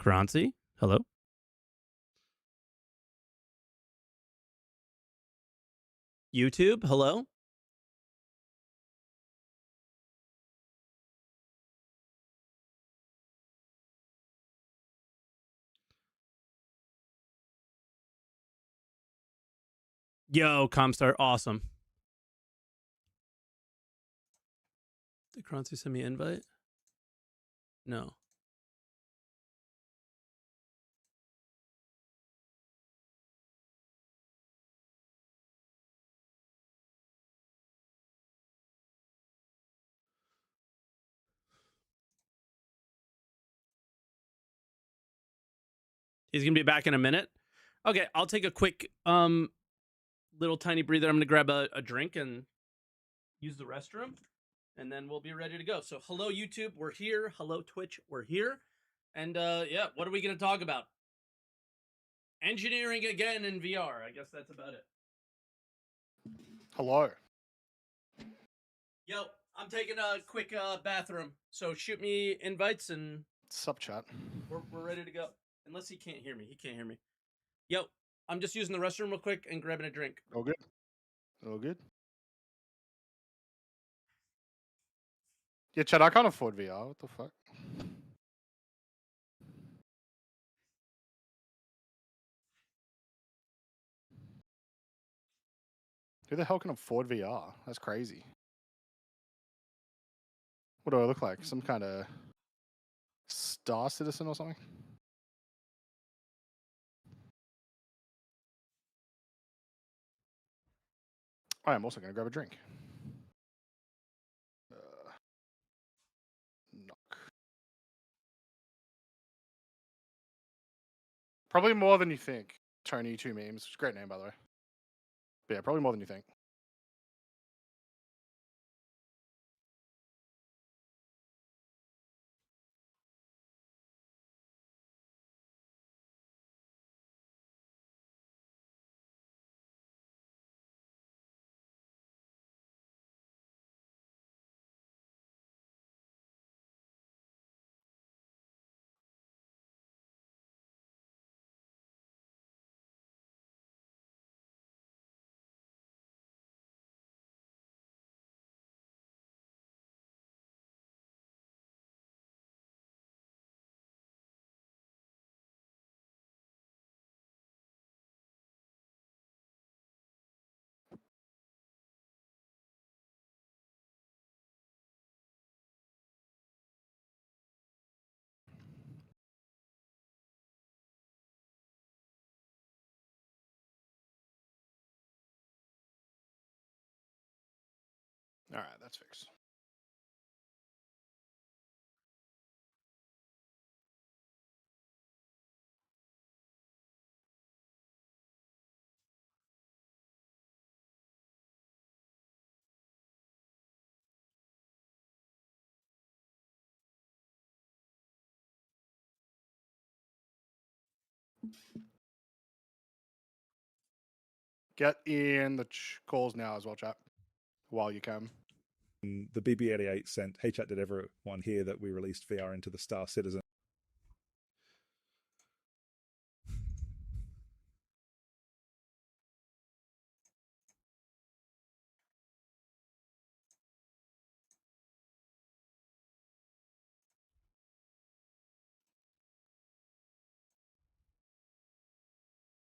Croncy, hello? YouTube, hello? Yo, Comstar, awesome. Did Croncy send me an invite? No. He's gonna be back in a minute. Okay, I'll take a quick little tiny breather. I'm gonna grab a drink and use the restroom, and then we'll be ready to go. So hello YouTube, we're here. Hello Twitch, we're here. And yeah, what are we gonna talk about? Engineering again in VR. I guess that's about it. Hello. Yo, I'm taking a quick bathroom. So shoot me invites and Sup, chat. we're ready to go. Unless he can't hear me. He can't hear me. Yo, I'm just using the restroom real quick and grabbing a drink. All good. All good. Yeah, chat, I can't afford VR. What the fuck? Who the hell can afford VR? That's crazy. What do I look like? Some kind of star citizen or something? I am also going to grab a drink. Knock. Probably more than you think. Tony 2 memes. Great name, by the way. But yeah, probably more than you think. All right, that's fixed. Get in the calls now as well, chat, while you can. The BB88 sent, hey chat, did everyone hear that we released VR into the Star Citizen?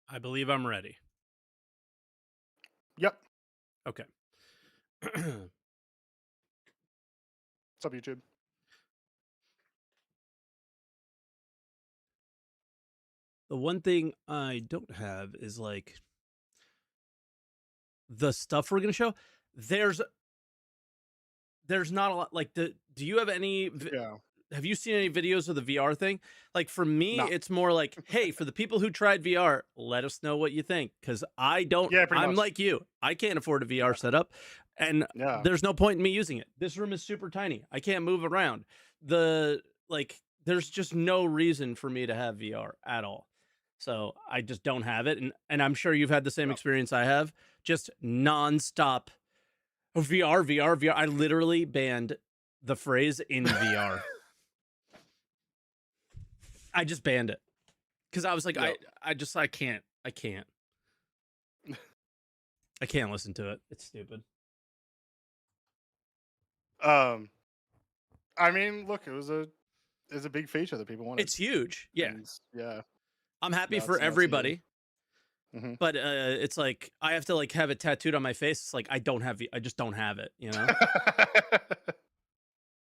I believe I'm ready. Yep. Okay. What's up, YouTube? The one thing I don't have is like the stuff we're gonna show. There's not a lot. Like do you have any? Yeah. Have you seen any videos of the VR thing? Like for me, No. it's more like, hey, for the people who tried VR, let us know what you think. Because I don't. Yeah, pretty I'm much. like you. I can't afford a VR setup, and Yeah. there's no point in me using it. This room is super tiny. I can't move around. There's just no reason for me to have VR at all. So I just don't have it, and I'm sure you've had the same Yep. experience I have. Just nonstop VR, VR, VR. I literally banned the phrase in VR. I just banned it because I was like, Yep. I can't. I can't listen to it. It's stupid. I mean, look, it's a big feature that people wanted. It's huge. Yeah. And, yeah. I'm happy Now for it's here. everybody. Mhm. But it's like I have to like have it tattooed on my face. It's like I just don't have it, you know?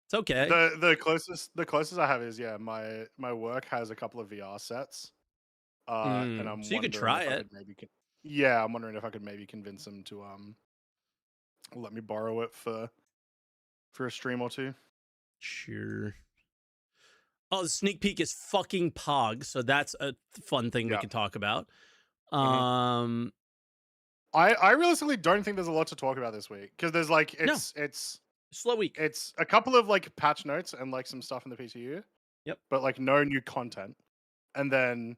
It's okay. the closest I have is my work has a couple of VR sets. And I'm So you could wondering try if I it. could maybe yeah, I'm wondering if I could maybe convince them to let me borrow it for a stream or two. Sure. Oh, the sneak peek is fucking Pog, so that's a fun thing we Yeah. can talk about. I realistically don't think there's a lot to talk about this week because there's like it's slow week. it's a couple of like patch notes and like some stuff in the PTU. Yep. But like no new content. And then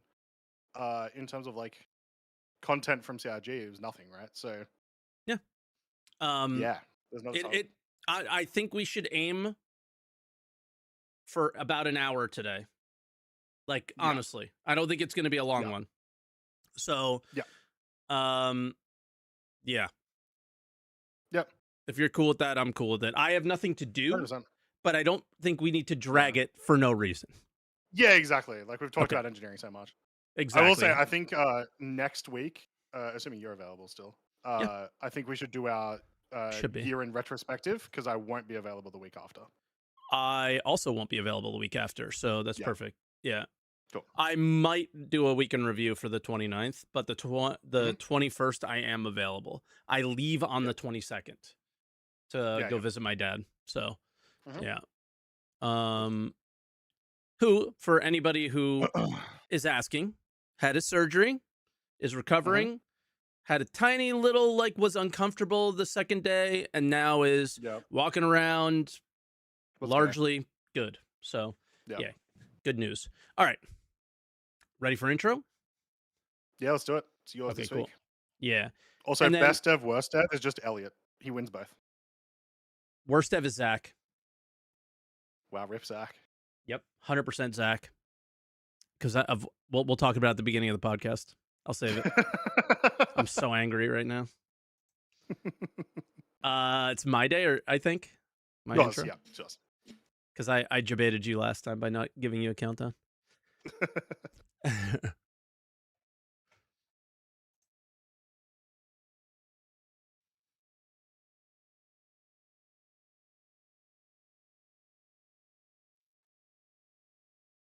in terms of like content from CRG, it was nothing, right? So yeah. yeah, there's no I think we should aim for about an hour today. Like honestly, I don't think it's going to be a long one. So yeah. Yep. If you're cool with that, I'm cool with it. I have nothing to do, 100%. but I don't think we need to drag it for no reason. Yeah, exactly. Like we've talked about engineering so much. Exactly. I will say, I think next week, assuming you're available still, I think we should do our year-end retrospective because I won't be available the week after. I also won't be available the week after, so that's perfect. Yeah. Cool. I might do a weekend review for the 29th, but the 21st I am available. I leave on the 22nd to go visit my dad. So, yeah. Who, for anybody who is asking, had his surgery, is recovering, had a tiny little, like, was uncomfortable the second day, and now is walking around largely good. So, yeah, good news. All right. Ready for intro? Yeah, let's do it. It's yours this week. Yeah. Also, best dev, worst dev is just Elliot. He wins both. Worst dev is Zach. Wow, rip Zach. Yep, 100% Zach. Because we'll talk about it at the beginning of the podcast. I'll save it. I'm so angry right now. It's my day, I think. My intro. Yeah, just. Because I debated you last time by not giving you a countdown.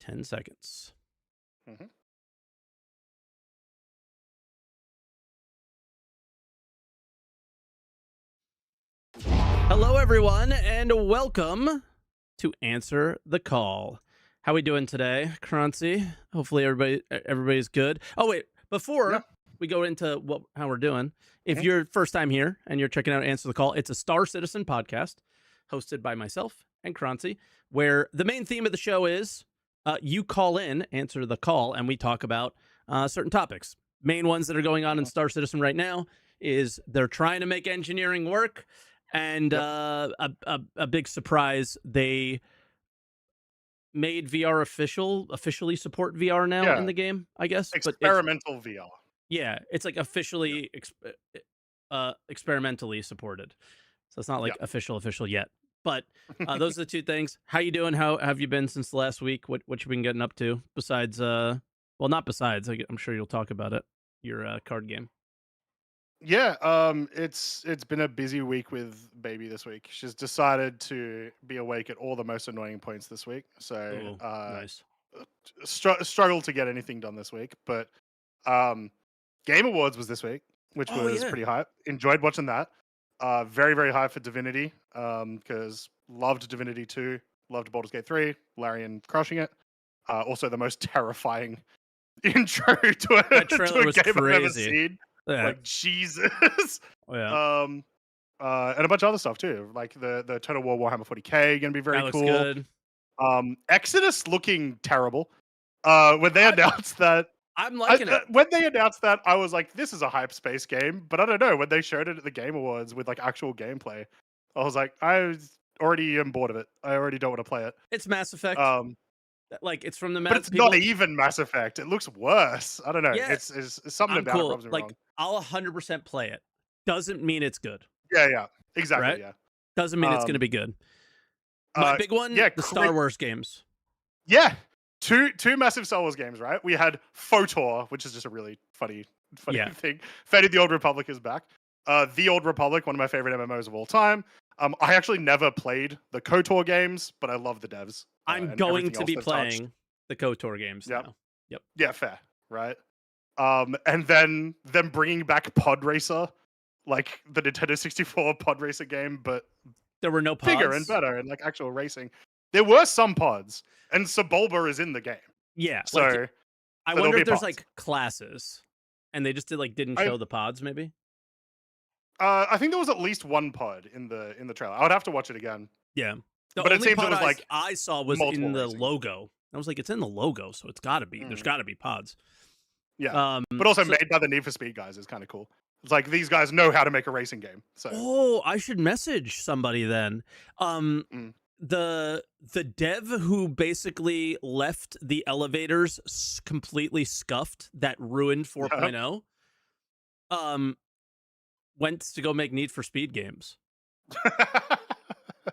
10 seconds. Hello, everyone, and welcome to Answer the Call. How we doing today, Croncy? Hopefully everybody's good. Oh, wait, before we go into how we're doing, if you're first time here and you're checking out Answer the Call, it's a Star Citizen podcast hosted by myself and Croncy, where the main theme of the show is you call in, answer the call, and we talk about certain topics. Main ones that are going on in Star Citizen right now is they're trying to make engineering work, and a big surprise, they made VR officially support VR now in the game, I guess. Experimental VR. Yeah, it's like officially experimentally supported. So it's not like official yet. But those are the two things. How you doing? How have you been since last week? What you been getting up to besides well, not besides, I'm sure you'll talk about it, your card game. Yeah, it's been a busy week with baby this week. She's decided to be awake at all the most annoying points this week. So nice. Struggled to get anything done this week, but Game Awards was this week, which was pretty hype. Enjoyed watching that. Very, very high for Divinity, because loved Divinity 2, loved Baldur's Gate 3, Larian crushing it. Also the most terrifying intro to a trailer was game crazy. I've ever seen. Yeah. Like Jesus. And a bunch of other stuff too, like the Total War Warhammer 40k gonna be very that cool. Looks good. Exodus looking terrible. When they announced that, I'm liking it. When they announced that, I was like, "This is a hype space game." But I don't know. When they showed it at the Game Awards with like actual gameplay, I was like, I already am bored of it. I already don't want to play it. It's Mass Effect. Like, it's from the But Mass it's people. not even Mass Effect. It looks worse. I don't know. Yeah, It's something I'm about it cool. rubs me Like, wrong. I'll 100% play it. Doesn't mean it's good, Yeah, exactly. right? Yeah. Doesn't mean it's going to Um. be good. My big one, Yeah. the Star Wars games. Yeah. Two massive Star Wars games, right? We had FOTOR, which is just a really funny Yeah. thing. Fate of the Old Republic is back. The Old Republic, one of my favorite MMOs of all time. I actually never played the KOTOR games, but I love the devs. I'm And going everything to else be they've touched. playing the KOTOR games Yep. now. Yep. Yeah, fair, right? And then them bringing back Pod Racer, like the Nintendo 64 Pod Racer game, but There were no bigger pods. and better and like actual racing. There were some pods, and Sebulba is in the game. Yeah, So like, I there'll wonder be if there's pods. like classes, and they just didn't show the pods. Maybe. I think there was at least one pod in the trailer. I would have to watch it again. Yeah. The But it only seems it pod was like I saw was multiple in the racing. logo. I was like, it's in the logo, so it's got to be. There's got to be pods. Yeah. But also made by the Need for Speed guys is kind of cool. It's like these guys know how to make a racing game. So Oh, I should message somebody then. The dev who basically left the elevators completely scuffed that ruined 4.0 went to go make Need for Speed games.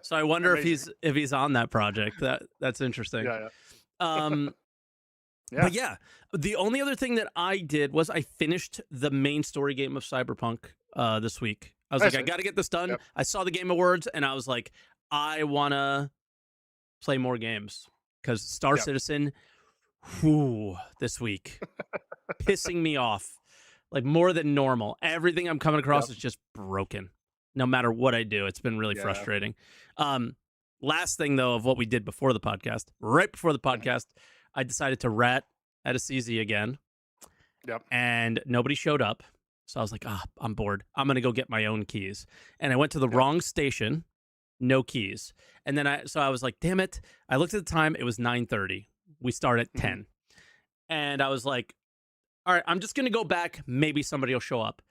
So I wonder if he's on that project. That's interesting. Yeah. But yeah, the only other thing that I did was I finished the main story game of Cyberpunk this week. I was I got to get this done. Yep. I saw the Game Awards and I was like, I want to play more games because Star Citizen, this week, pissing me off like more than normal. Everything I'm coming across is just broken. No matter what I do, it's been really frustrating. Last thing though of what we did before the podcast, right before the podcast, I decided to rat at a CZ again. Yep. And nobody showed up. So I was like, I'm bored. I'm going to go get my own keys. And I went to the wrong station, no keys. And then I was like, damn it. I looked at the time. It was 9:30. We start at 10. And I was like, all right, I'm just going to go back. Maybe somebody will show up.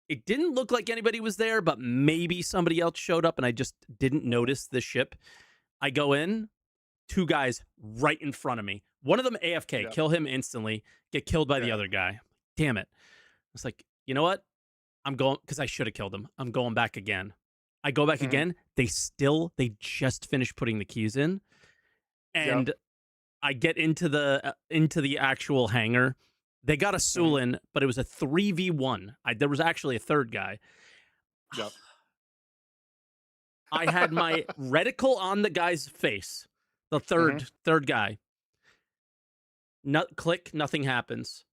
It didn't look like anybody was there, but maybe somebody else showed up and I just didn't notice the ship. I go in, 2 guys right in front of me. One of them AFK, kill him instantly, get killed by the other guy. Damn it. I was like, you know what? I'm going, because I should have killed him. I'm going back again. I go back again. They just finished putting the keys in. And I get into the actual hangar. They got a Sulin, but it was a 3v1. There was actually a third guy. Yep. I had my reticle on the guy's face. The third guy. Click, nothing happens.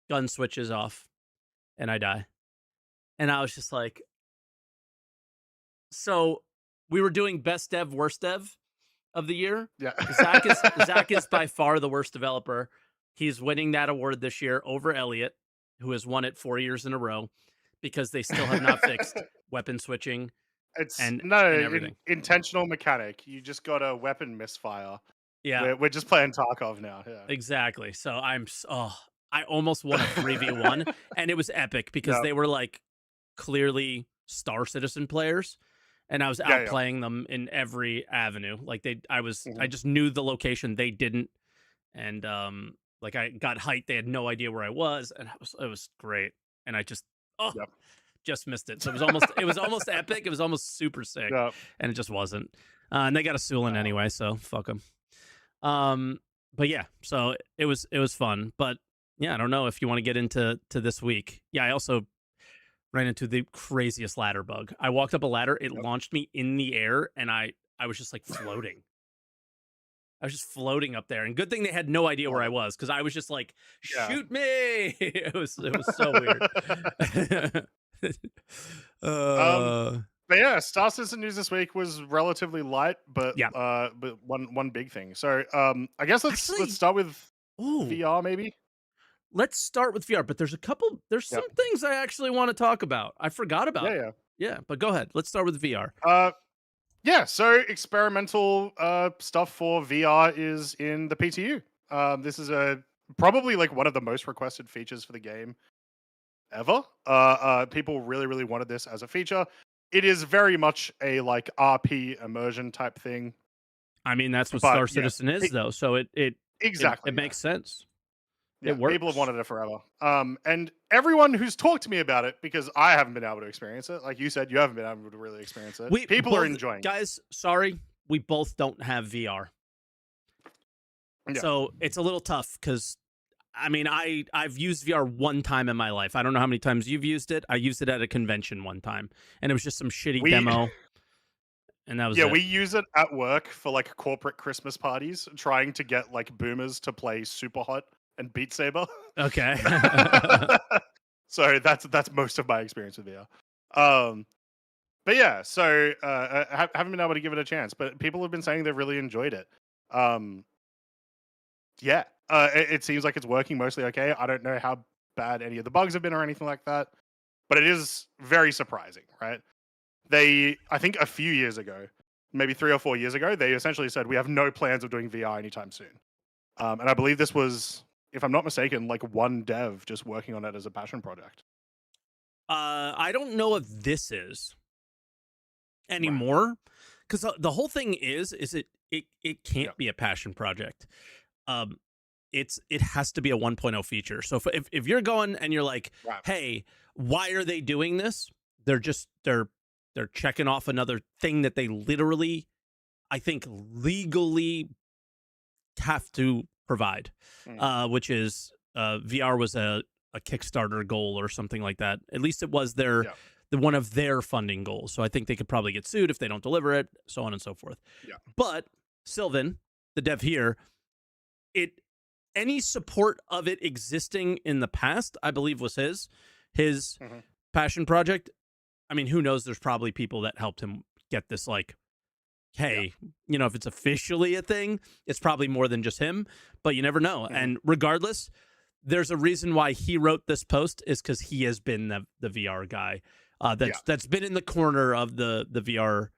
Gun switches off. And I die. And I was just like, so we were doing best dev, worst dev of the year. Yeah. Zach is by far the worst developer. He's winning that award this year over Elliot, who has won it 4 years in a row because they still have not fixed weapon switching. And everything. Intentional mechanic. You just got a weapon misfire. Yeah. We're just playing Tarkov now. Yeah. Exactly. So I almost won a 3v1 and it was epic because they were like clearly Star Citizen players and I was outplaying them in every avenue. Like I just knew the location, they didn't. And like I got height, they had no idea where I was, and it was great. And I just just missed it. So it was almost epic. It was almost super sick, and it just wasn't. And they got a Sulin anyway, so fuck them. But yeah, so it was fun. But yeah, I don't know if you want to get into this week. Yeah, I also ran into the craziest ladder bug. I walked up a ladder, it launched me in the air, and I was just like floating. I was just floating up there, and good thing they had no idea where I was because I was just like, "Shoot me!" It was so weird. But yeah, Star Citizen news this week was relatively light, but one big thing. So I guess let's start with VR maybe. Let's start with VR, but there's some things I actually want to talk about. I forgot about. Yeah, but go ahead. Let's start with VR. Yeah, so experimental stuff for VR is in the PTU. This is probably like one of the most requested features for the game ever. People really, really wanted this as a feature. It is very much a like RP immersion type thing. I mean, that's what Star Citizen is, though. So it Exactly. It makes sense. Yeah, It works. people have wanted it forever. And everyone who's talked to me about it, because I haven't been able to experience it. Like you said, you haven't been able to really experience it. People are enjoying it. Guys, sorry, we both don't have VR. Yeah. So it's a little tough because, I mean, I've used VR one time in my life. I don't know how many times you've used it. I used it at a convention one time, and it was just some shitty demo. And that was it. We use it at work for like corporate Christmas parties, trying to get like boomers to play Super Hot and Beat Saber. Okay. So that's most of my experience with VR. But yeah, so I haven't been able to give it a chance, but people have been saying they've really enjoyed it. Yeah, it seems like it's working mostly okay. I don't know how bad any of the bugs have been or anything like that, but it is very surprising, right? I think a few years ago, maybe 3 or 4 years ago, they essentially said, we have no plans of doing VR anytime soon. And I believe this was, if I'm not mistaken, like one dev just working on it as a passion project. I don't know if this is anymore, because the whole thing is it can't be a passion project. It has to be a 1.0 feature. So if you're going and you're like, hey, why are they doing this? They're checking off another thing that they literally, I think, legally have to provide, which is VR was a Kickstarter goal or something like that. At least it was the one of their funding goals. So I think they could probably get sued if they don't deliver it, so on and so forth. Yeah. But Sylvan, the dev here, any support of it existing in the past, I believe, was his passion project. I mean, who knows? There's probably people that helped him get this, like, hey, if it's officially a thing, it's probably more than just him, but you never know. And regardless, there's a reason why he wrote this post, is because he has been the VR guy that's been in the corner of the VR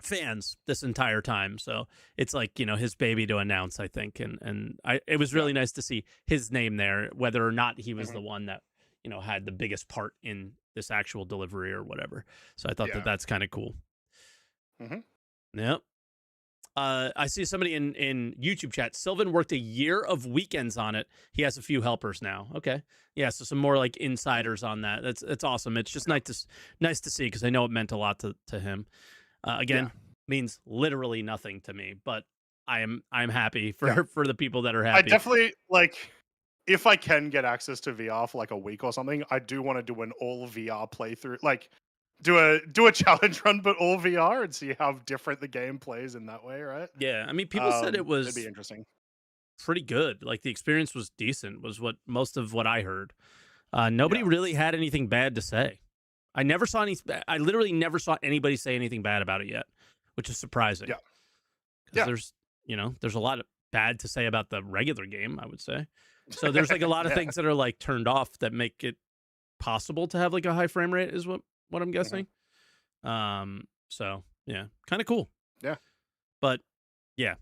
fans this entire time. So it's like, his baby to announce, I think. And it was really nice to see his name there, whether or not he was the one that, had the biggest part in this actual delivery or whatever. So I thought that's kind of cool. Yep. I see somebody in YouTube chat. Sylvan worked a year of weekends on it. He has a few helpers now. Okay. Yeah. So some more like insiders on that. That's awesome. It's just nice to see, because I know it meant a lot to him. Again, means literally nothing to me, but I'm happy for the people that are happy. I definitely, like, if I can get access to VR for like a week or something, I do want to do an all VR playthrough, like do a challenge run, but all VR, and see how different the game plays in that way, right? Yeah, I mean, people said it was it'd be interesting, pretty good. Like, the experience was decent, was what most of what I heard. Nobody really had anything bad to say. I literally never saw anybody say anything bad about it yet, which is surprising. Yeah. Because there's a lot of bad to say about the regular game, I would say. So there's like a lot of things that are like turned off that make it possible to have like a high frame rate, is what I'm guessing. So yeah, kind of cool. Yeah. But yeah,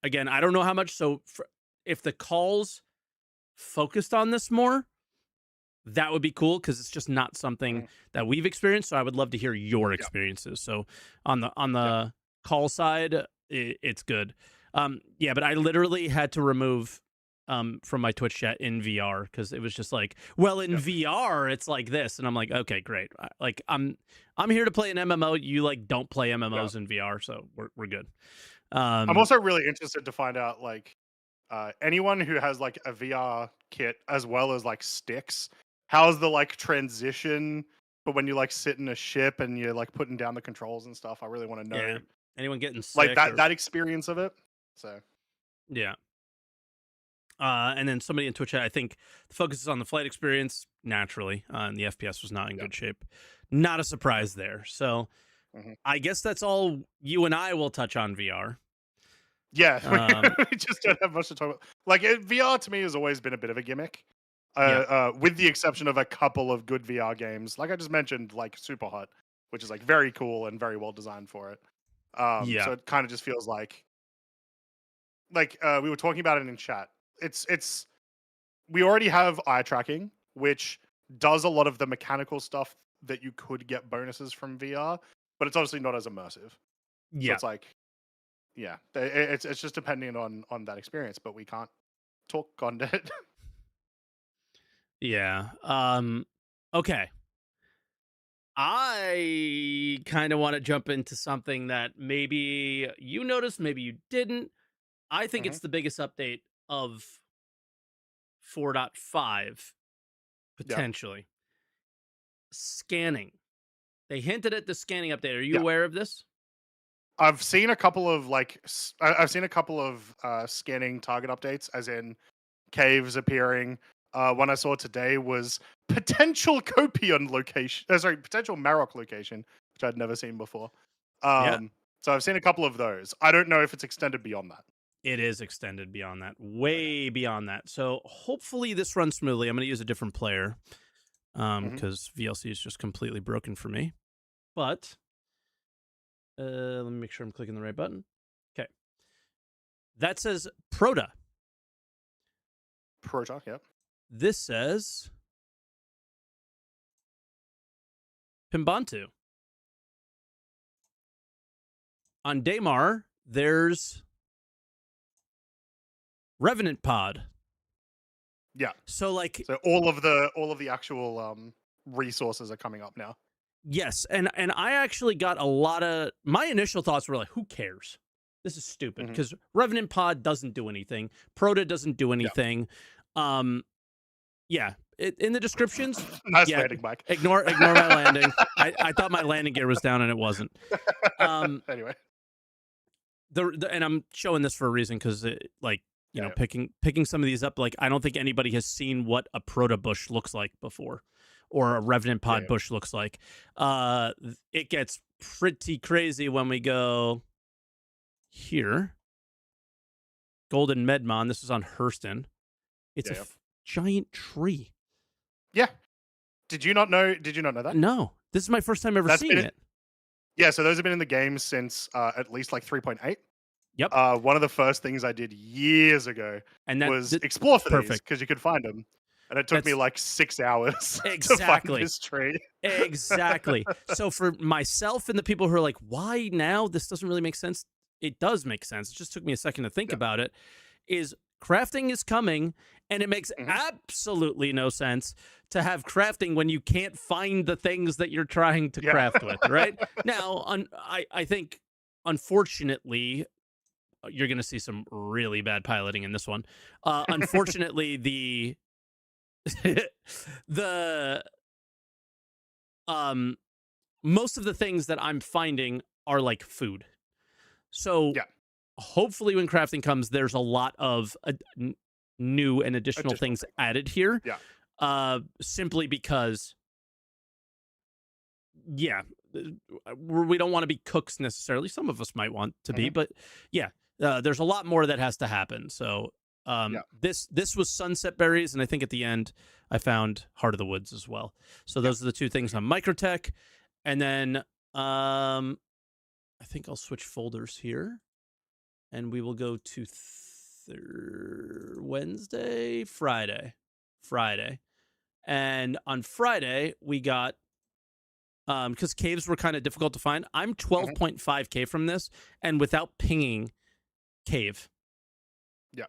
again, I don't know how much. So if the calls focused on this more, that would be cool, because it's just not something that we've experienced. So I would love to hear your experiences. So on the call side, it's good. But I literally had to remove from my Twitch chat in VR, because it was just like, well, in VR it's like this, and I'm like, okay, great. Like, I'm here to play an MMO. You like don't play MMOs in VR, so we're good. I'm also really interested to find out, like, anyone who has like a VR kit as well as like sticks, how's the like transition for when you like sit in a ship and you're like putting down the controls and stuff? I really want to know. Yeah. Anyone getting sick, like that experience of it. So yeah. And then somebody in Twitch chat, I think the focus is on the flight experience naturally, and the FPS was not in good shape. Not a surprise there. So I guess that's all you and I will touch on VR. Yeah, we just don't have much to talk about. Like, VR to me has always been a bit of a gimmick, with the exception of a couple of good VR games, like I just mentioned, like Super Hot, which is like very cool and very well designed for it. So it kind of just feels like we were talking about it in chat. It's we already have eye tracking, which does a lot of the mechanical stuff that you could get bonuses from VR, but it's obviously not as immersive. So it's like, yeah, it's just depending on that experience, but we can't talk on it. Yeah. Okay. I kind of want to jump into something that maybe you noticed, maybe you didn't. I think Hmm. it's the biggest update of 4.5 Yeah, potentially. Scanning. They hinted at the scanning update. Are you yeah. aware of this? I've seen a couple of I've seen a couple of scanning target updates, as in caves appearing. One I saw today was potential Copion location. Sorry, potential Marok location, which I'd never seen before. Yeah, So I've seen a couple of those. I don't know if it's extended beyond that. it is extended beyond that, Okay. way beyond that. So hopefully this runs smoothly. I'm going to use a different player Hmm. because VLC is just completely broken for me. But let me make sure I'm clicking the right button. Okay. That says Proto. Protoc, yep. This says Pimbantu. On Daymar, there's Revenant Pod. Yeah. So like So all of the actual resources are coming up now. yes, and I actually got a lot of my initial thoughts were like, who cares? This is stupid Hmm. because Revenant Pod doesn't do anything. Proto doesn't do Yeah. anything. Yeah, in the descriptions, Nice yeah, landing, Mike. ignore my landing. I thought my landing gear was down and it wasn't. Anyway. And I'm showing this for a reason because like Yeah. picking some of these up, like I don't think anybody has seen what a proto bush looks like before, or a revenant Yeah. pod bush looks like. It gets pretty crazy when we go here. Golden Medmon. This is on Hurston. It's Yeah. giant tree. Yeah. Did you not know? Did you not know that? No, this is my first time ever That's seeing been it. Yeah. So those have been in the game since at least like 3.8. Yep, One of the first things I did years ago and was explore for these perfect. because you could find them, and it took me That's like 6 hours to find exactly. this tree. Exactly. So for myself and the people who are like, why now? This doesn't really make sense. It does make sense. It just took me a second to think Yeah. about it. Is crafting is coming, and it makes Mhm. absolutely no sense to have crafting when you can't find the things that you're trying to Yeah. craft with, right? Now, I think, unfortunately, you're going to see some really bad piloting in this one. Unfortunately, the the um most of the things that I'm finding are like food. So Yeah. hopefully when crafting comes, there's a lot of new and additional Additional things things. added here. Yeah. Simply because, yeah, we don't want to be cooks necessarily. Some of us might want to be, Mhm. but yeah, there's a lot more that has to happen. So Yeah. this was sunset berries, and I think at the end I found heart of the woods as well. So those are the two things on Microtech, and then I think I'll switch folders here, and we will go to Friday, and on Friday we got because caves were kind of difficult to find. I'm Mhm. 12.5k from this, and without pinging cave. Yeah.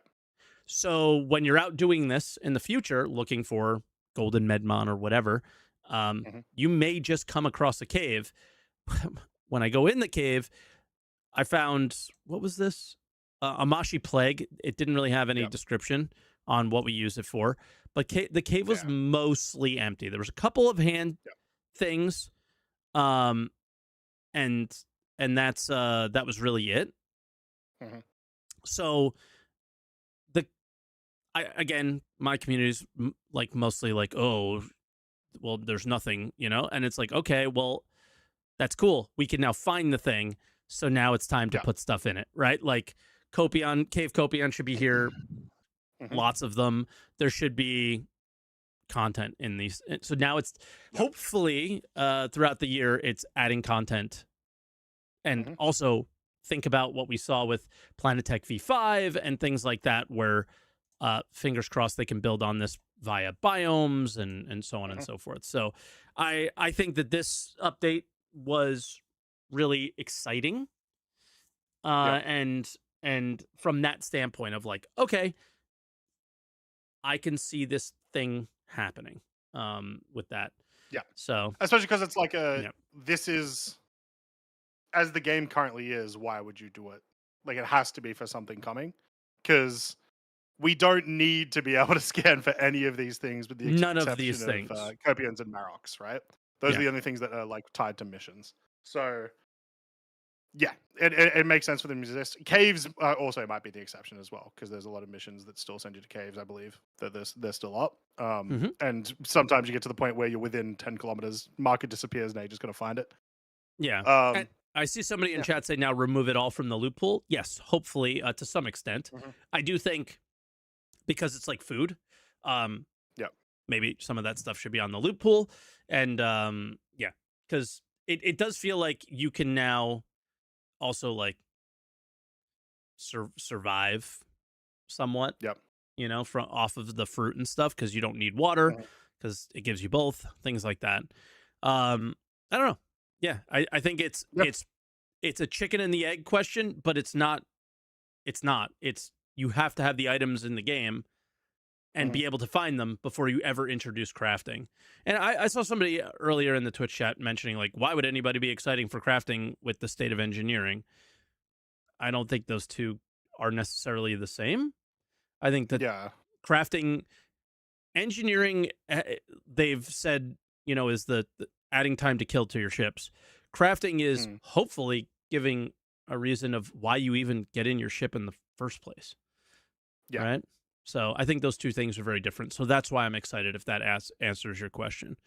So when you're out doing this in the future, looking for golden medmon or whatever, Mhm. you may just come across a cave. When I go in the cave, I found, what was this? Amashi plague. It didn't really have any Yeah. description on what we use it for, but the cave was Yeah. mostly empty. There was a couple of hand Yeah. things, um, and that was really it. Mhm. So the again, my community's like mostly like, oh, well, there's nothing, and it's like, okay, well, that's cool. We can now find the thing. So now it's time to Yeah. put stuff in it, right? Like Cave Copion should be here. Mhm. Lots of them. There should be content in these. So now it's Yeah. hopefully throughout the year, it's adding content. And Mhm. also think about what we saw with Planetech V5 and things like that, where fingers crossed they can build on this via biomes and so on and Mhm. so forth. So I think that this update was really exciting. And from that standpoint of like, okay, I can see this thing happening with that. Yeah. So Especially because it's like yeah. this is, as the game currently is, why would you do it? Like, it has to be for something coming. Because we don't need to be able to scan for any of these things with the None of exception these of things. Copians and Maroks, right? Those Yeah. are the only things that are like tied to missions. So yeah, it makes sense for them to exist. Caves also might be the exception as well, because there's a lot of missions that still send you to caves, I believe, that they're still up. And sometimes you get to the point where you're within 10 kilometers, marker disappears, and you're just going to find it. Yeah. And I see somebody in chat say now remove it all from the loot pool. Yes, hopefully to some extent. I do think because it's like food, maybe some of that stuff should be on the loot pool. And yeah, because it does feel like you can now also like survive somewhat. Yep. You know, from off of the fruit and stuff, because you don't need water, because it gives you both, things like that. I don't know. Yeah, I think it's a chicken and the egg question, but it's not. It's you have to have the items in the game and be able to find them before you ever introduce crafting. And I saw somebody earlier in the Twitch chat mentioning, like, why would anybody be exciting for crafting with the state of engineering? I don't think those two are necessarily the same. I think that crafting, engineering, they've said, you know, is the adding time to kill to your ships. Crafting is hopefully giving a reason of why you even get in your ship in the first place. Yeah. Right? So I think those two things are very different. So that's why I'm excited if that answers your question.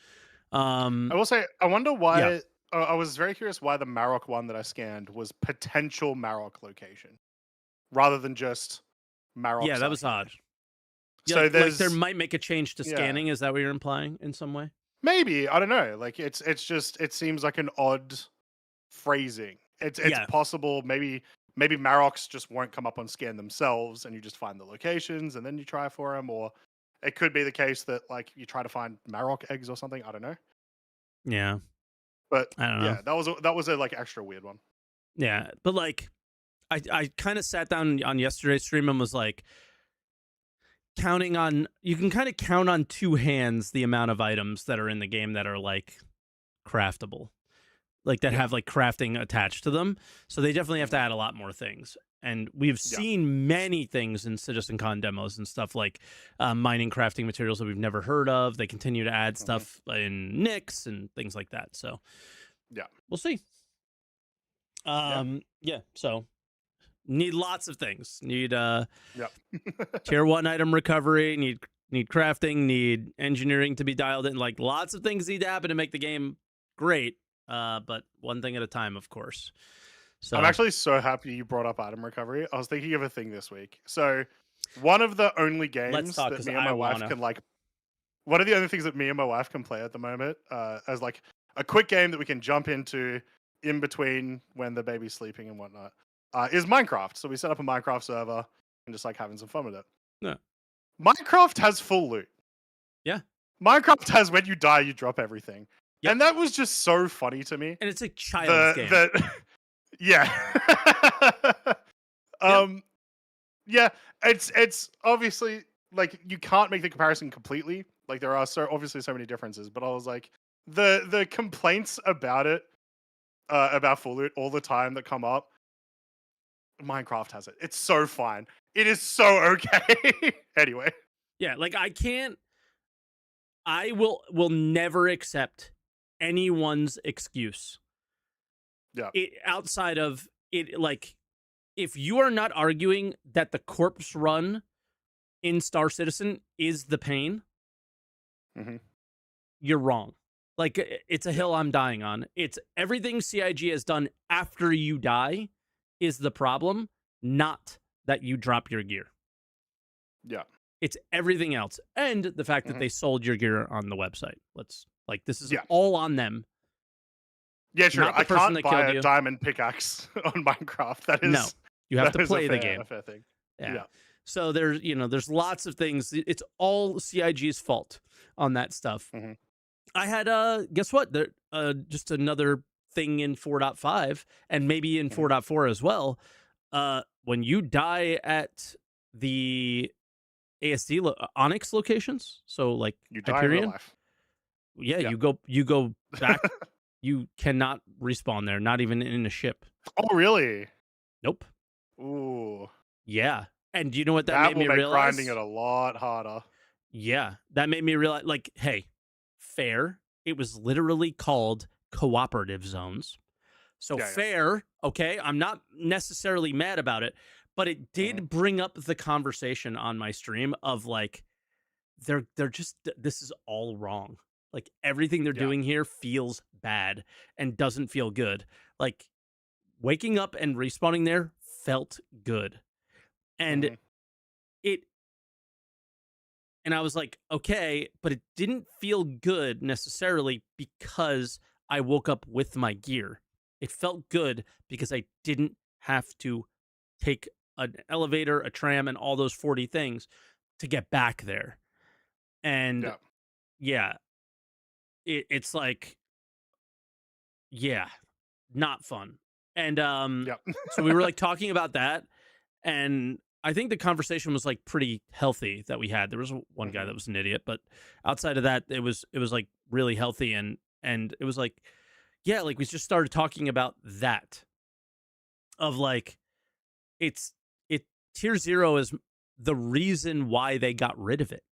I will say, I wonder why. Yeah. I was very curious why the Marok one that I scanned was potential Marok location rather than just Marok. Yeah, that was odd. So like there might make a change to scanning. Is that what you're implying in some way? Maybe, I don't know. Like it's just, it seems like an odd phrasing. It's possible. Maybe Maroks just won't come up on scan themselves, and you just find the locations and then you try for them, or it could be the case that like you try to find Marok eggs or something. I don't know. Yeah, but I don't know. that was a like extra weird one. Yeah, but like I kind of sat down on yesterday's stream and was like counting on, you can kind of count on two hands the amount of items that are in the game that are like craftable, like that have like crafting attached to them. So they definitely have to add a lot more things. And we've seen many things in CitizenCon demos and stuff, like mining crafting materials that we've never heard of. They continue to add stuff in Nix and things like that. So we'll see. So need lots of things. Need tier 1 item recovery, need crafting, need engineering to be dialed in. Like lots of things need to happen to make the game great. But one thing at a time, of course. So I'm actually so happy you brought up item recovery. I was thinking of a thing this week. So one of the only games that me and my wife can like, one of the only things that me and my wife can play at the moment, as like a quick game that we can jump into in between when the baby's sleeping and whatnot, is Minecraft. So we set up a Minecraft server and just like having some fun with it. Yeah. Minecraft has full loot. Yeah. Minecraft has when you die, you drop everything. Yep. And that was just so funny to me. And it's a child's game. Yeah. Yeah, it's obviously like you can't make the comparison completely. Like there are obviously so many differences, but I was like the complaints about it, about full loot all the time that come up. Minecraft has it. It's so fine. It is so okay. Anyway. Yeah, like I will never accept anyone's excuse. Yeah. Outside of it, like if you are not arguing that the corpse run in Star Citizen is the pain, you're wrong. Like it's a hill I'm dying on. It's everything CIG has done after you die is the problem, not that you drop your gear. Yeah. It's everything else. And the fact that they sold your gear on the website. This is all on them. Yeah, true. I can't buy a diamond pickaxe on Minecraft. That is, no, you have to play the game. A fair thing. Yeah. So there's lots of things. It's all CIG's fault on that stuff. I had guess what? There just another thing in 4.5 and maybe in 4.4 as well. When you die at the ASD Onyx locations, so like You die in real Hyperion, life. yeah, Yeah. you go back. You cannot respawn there, not even in a ship. Oh, really? Nope. Ooh. Yeah. And do you know what that That made will me make realize? grinding it a lot harder. Yeah, that made me realize, like, hey, fair. It was literally called cooperative zones. So Yeah, yeah. fair, okay? I'm not necessarily mad about it, but it did bring up the conversation on my stream of like, they're just, this is all wrong. Like everything they're Yeah. doing here feels bad and doesn't feel good. Like waking up and respawning there felt good. And it and I was like, okay, but it didn't feel good necessarily because I woke up with my gear. It felt good because I didn't have to take an elevator, a tram, and all those 40 things to get back there. And Yeah. yeah, it's like, yeah, not fun. And Yeah. so we were like talking about that, and I think the conversation was like pretty healthy that we had. There was one guy that was an idiot, but outside of that, it was like really healthy, and it was like, yeah, like we just started talking about that of like it's it tier 0 is the reason why they got rid of it,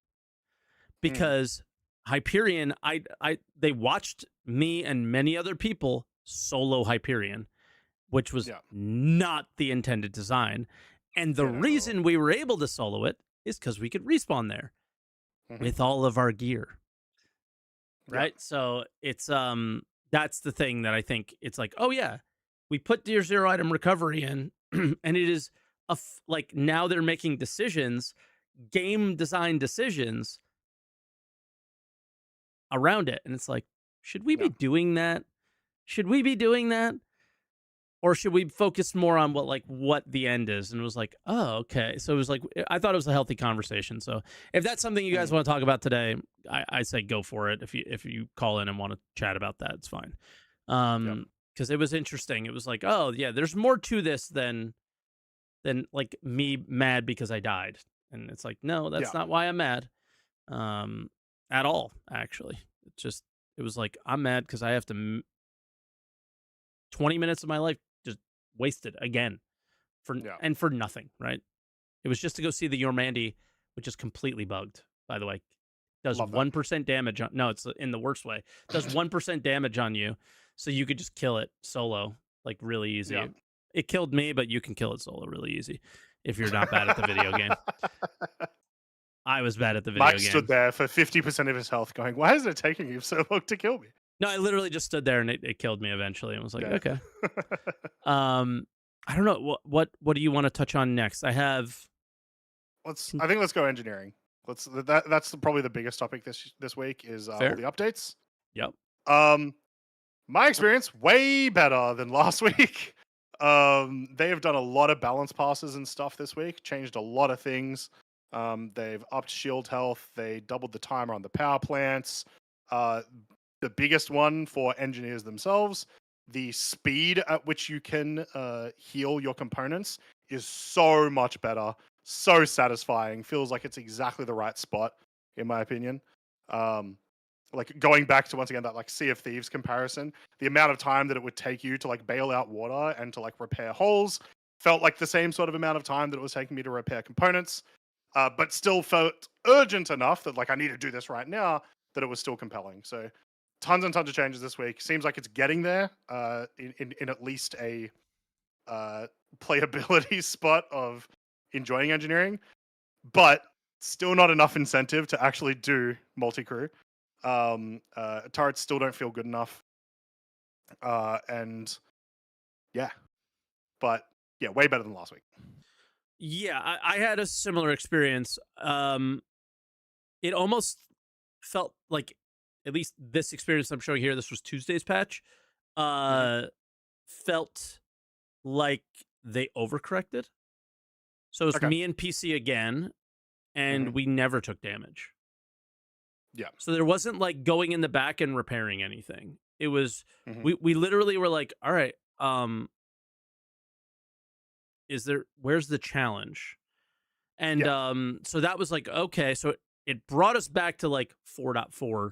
because Hyperion, I they watched me and many other people solo Hyperion, which was Yeah. not the intended design. And the Yeah, no, not at all. reason we were able to solo it is because we could respawn there with all of our gear. Right? Yeah. So it's that's the thing that I think it's like, oh yeah, we put tier 0 item recovery in, and it is like now they're making decisions, game design decisions around it. And it's like, should we be doing that? Should we be doing that? Or should we focus more on what the end is? And it was like, oh, okay. So it was like, I thought it was a healthy conversation. So if that's something you guys want to talk about today, I say go for it. If you call in and want to chat about that, it's fine. Because it was interesting. It was like, oh yeah, there's more to this than like me mad because I died. And it's like, no, that's not why I'm mad. At all, actually. It was like, I'm mad because I have to 20 minutes of my life just wasted again for nothing, right? It was just to go see the Yormandi, which is completely bugged, by the way. Does 1% damage on, no, it's in the worst way. Does 1% damage on you, so you could just kill it solo, like really easy. Yeah. It killed me, but you can kill it solo really easy if you're not bad at the video game. I was bad at the video Mike game. stood there for 50% of his health going, why is it taking you so long to kill me? No, I literally just stood there and it killed me eventually and was like, okay. I don't know. What do you want to touch on next? I think let's go engineering. That's probably the biggest topic this week is all the updates. Yep. My experience way better than last week. They have done a lot of balance passes and stuff this week, changed a lot of things. They've upped shield health. They doubled the timer on the power plants. The biggest one for engineers themselves, the speed at which you can heal your components is so much better, so satisfying. Feels like it's exactly the right spot, in my opinion. Like going back to once again that like Sea of Thieves comparison, the amount of time that it would take you to like bail out water and to like repair holes felt like the same sort of amount of time that it was taking me to repair components, but still felt urgent enough that like I need to do this right now, that it was still compelling. So tons and tons of changes this week. Seems like it's getting there in at least a playability spot of enjoying engineering, but still not enough incentive to actually do multi-crew. Turrets still don't feel good enough. And yeah, but yeah, way better than last week. Yeah, I had a similar experience. It almost felt like, at least this experience I'm showing here, this was Tuesday's patch, felt like they overcorrected. So it's me and PC again, and we never took damage. Yeah. So there wasn't like going in the back and repairing anything. It was we literally were like, all right, where's the challenge? And so that was like, okay, so it brought us back to like 4.4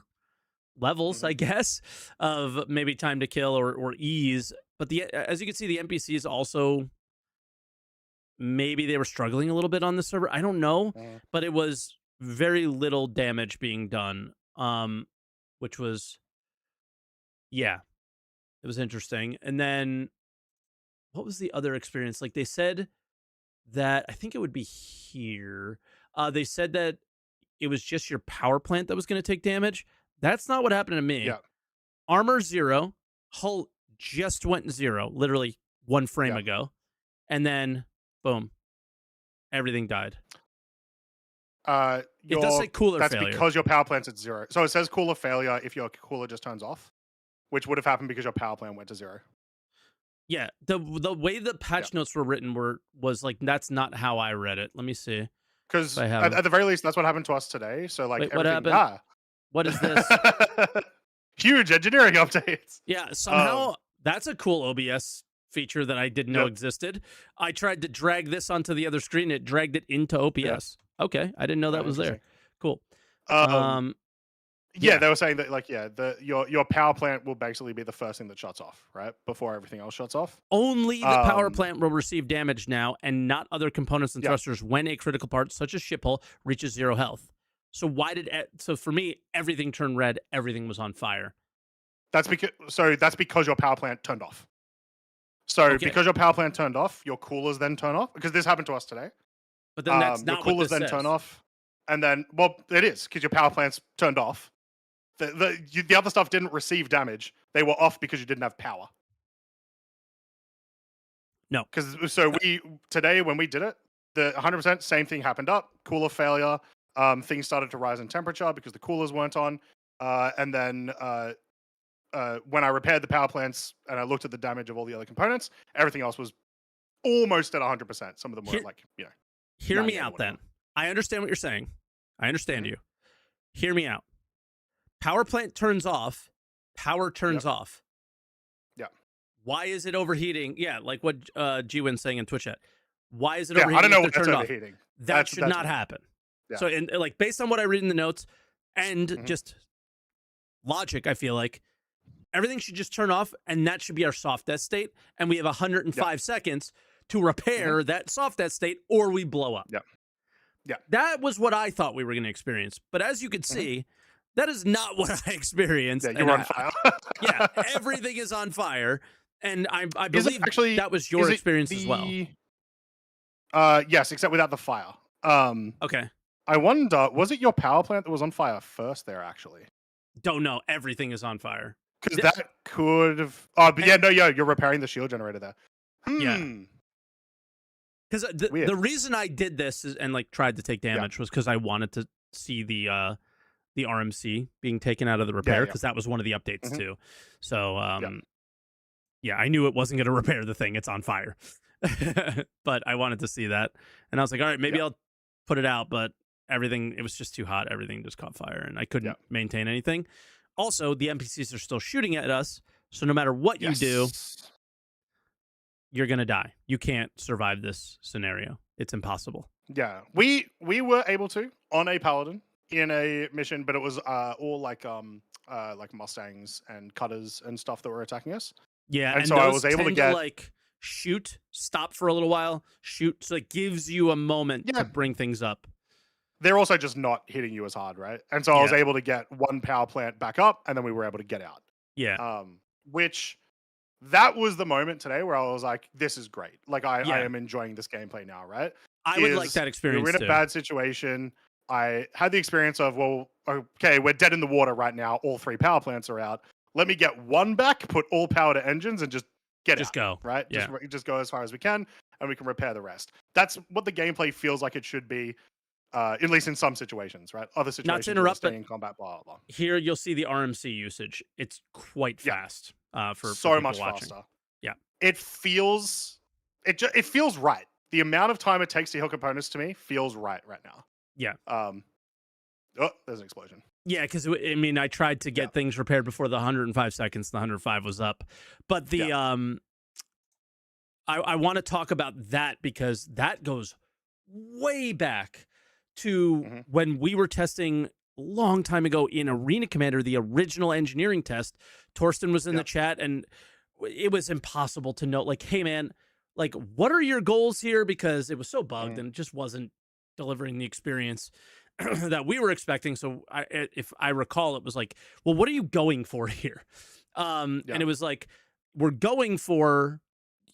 levels, I guess, of maybe time to kill or ease. But as you can see, the NPCs also, maybe they were struggling a little bit on the server. I don't know, but it was very little damage being done, which was, yeah, it was interesting. And then what was the other experience? Like they said that, I think it would be here. They said that it was just your power plant that was going to take damage. That's not what happened to me. Yeah. Armor 0, hull just went 0, literally 1 frame ago. And then, boom, everything died. It does say cooler failure. That's because your power plant's at 0. So it says cooler failure if your cooler just turns off, which would have happened because your power plant went to 0. Yeah, the way the patch notes were written was like, that's not how I read it. Let me see. Because at the very least, that's what happened to us today. So like, wait, what happened? What is this? Huge engineering updates. Yeah, somehow that's a cool OBS feature that I didn't know existed. I tried to drag this onto the other screen. It dragged it into OBS. Okay, I didn't know that was there. Cool. Yeah, they were saying that like, your power plant will basically be the first thing that shuts off, right? Before everything else shuts off. Only the power plant will receive damage now, and not other components and thrusters when a critical part, such as ship hull, reaches 0 health. So so for me, everything turned red, everything was on fire. That's because your power plant turned off. So because your power plant turned off, your coolers then turn off, because this happened to us today. But then that's not your coolers what this then says. turn off. And then, well, it is, because your power plant's turned off. The other stuff didn't receive damage. They were off because you didn't have power. No. Today when we did it, the 100% same thing happened up. Cooler failure. Things started to rise in temperature because the coolers weren't on. And then when I repaired the power plants and I looked at the damage of all the other components, everything else was almost at 100%. Some of them were Hear me out then. I understand what you're saying. I understand you. Hear me out. Power plant turns off. Power turns off. Yeah. Why is it overheating? Yeah, like what G-Win's saying in Twitch chat. Why is it overheating? I don't know what that's overheating. That should not happen. Yeah. So, like based on what I read in the notes and just logic, I feel like everything should just turn off, and that should be our soft death state. And we have 105 seconds to repair that soft death state, or we blow up. Yeah. That was what I thought we were going to experience. But as you could see, that is not what I experienced. Yeah, you're on fire. Everything is on fire. And I believe that was your experience as well. Yes, except without the fire. Okay. I wonder, was it your power plant that was on fire first there, actually? Don't know. Everything is on fire. Because that could have... Oh, but you're repairing the shield generator there. Yeah. Because the reason I did this and like tried to take damage was because I wanted to see the RMC being taken out of the repair, because that was one of the updates too. So I knew it wasn't going to repair the thing. It's on fire. But I wanted to see that, and I was like, all right, maybe I'll put it out. But it was just too hot. Everything just caught fire, and I couldn't maintain anything. Also, the NPCs are still shooting at us, so no matter what you do, you're gonna die. You can't survive this scenario. It's impossible. Yeah, we were able to on a paladin in a mission, but it was all like Mustangs and cutters and stuff that were attacking us. Yeah, and so I was able to get like shoot, stop for a little while, shoot, so it gives you a moment to bring things up. They're also just not hitting you as hard, right? And so I was able to get one power plant back up, and then we were able to get out. Yeah. Which that was the moment today where I was like, this is great. Like I am enjoying this gameplay now, right? I would like that experience. We're in a bad situation. I had the experience of, well, okay, we're dead in the water right now. All 3 power plants are out. Let me get one back, put all power to engines, and just go. Right? Yeah. Just go as far as we can, and we can repair the rest. That's what the gameplay feels like it should be, at least in some situations, right? Other situations, not to interrupt, but in combat, blah, blah, blah. Here you'll see the RMC usage. It's quite fast for so people much watching. faster. Yeah. It feels right. The amount of time it takes to heal components to me feels right now. Yeah. There's an explosion. Yeah, because I tried to get things repaired before the 105 seconds. The 105 was up, but the I want to talk about that because that goes way back to when we were testing a long time ago in Arena Commander, the original engineering test. Torsten was in the chat, and it was impossible to know, like, hey, man, like, what are your goals here? Because it was so bugged and it just wasn't delivering the experience that we were expecting. So if I recall, it was like, well, what are you going for here? And it was like, we're going for,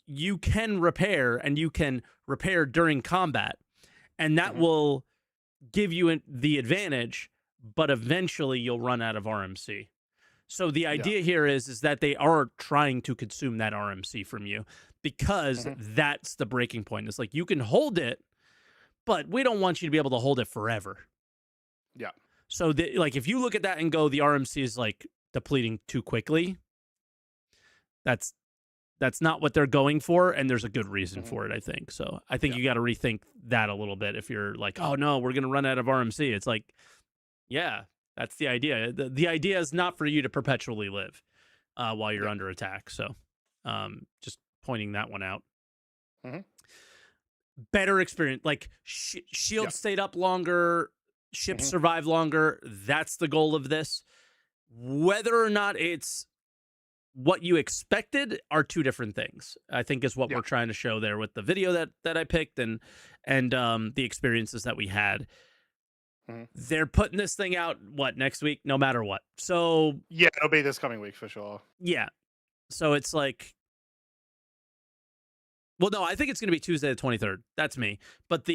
you can repair, and you can repair during combat, and that will give you the advantage, but eventually you'll run out of RMC. So the idea here is that they are trying to consume that RMC from you, because that's the breaking point. It's like, you can hold it, but we don't want you to be able to hold it forever. Yeah. So like, if you look at that and go, the RMC is like depleting too quickly, that's not what they're going for, and there's a good reason for it, I think. So I think you got to rethink that a little bit. If you're like, oh no, we're going to run out of RMC. It's like, yeah, that's the idea. The idea is not for you to perpetually live while you're under attack. So just pointing that one out. Better experience. Like, shields stayed up longer, ships survive longer. That's the goal of this. Whether or not it's what you expected are two different things, I think, is what we're trying to show there with the video that I picked and the experiences that we had. They're putting this thing out, next week, no matter what. So yeah, it'll be this coming week for sure. Yeah. So it's like, well, no, I think it's going to be Tuesday the 23rd. That's me. But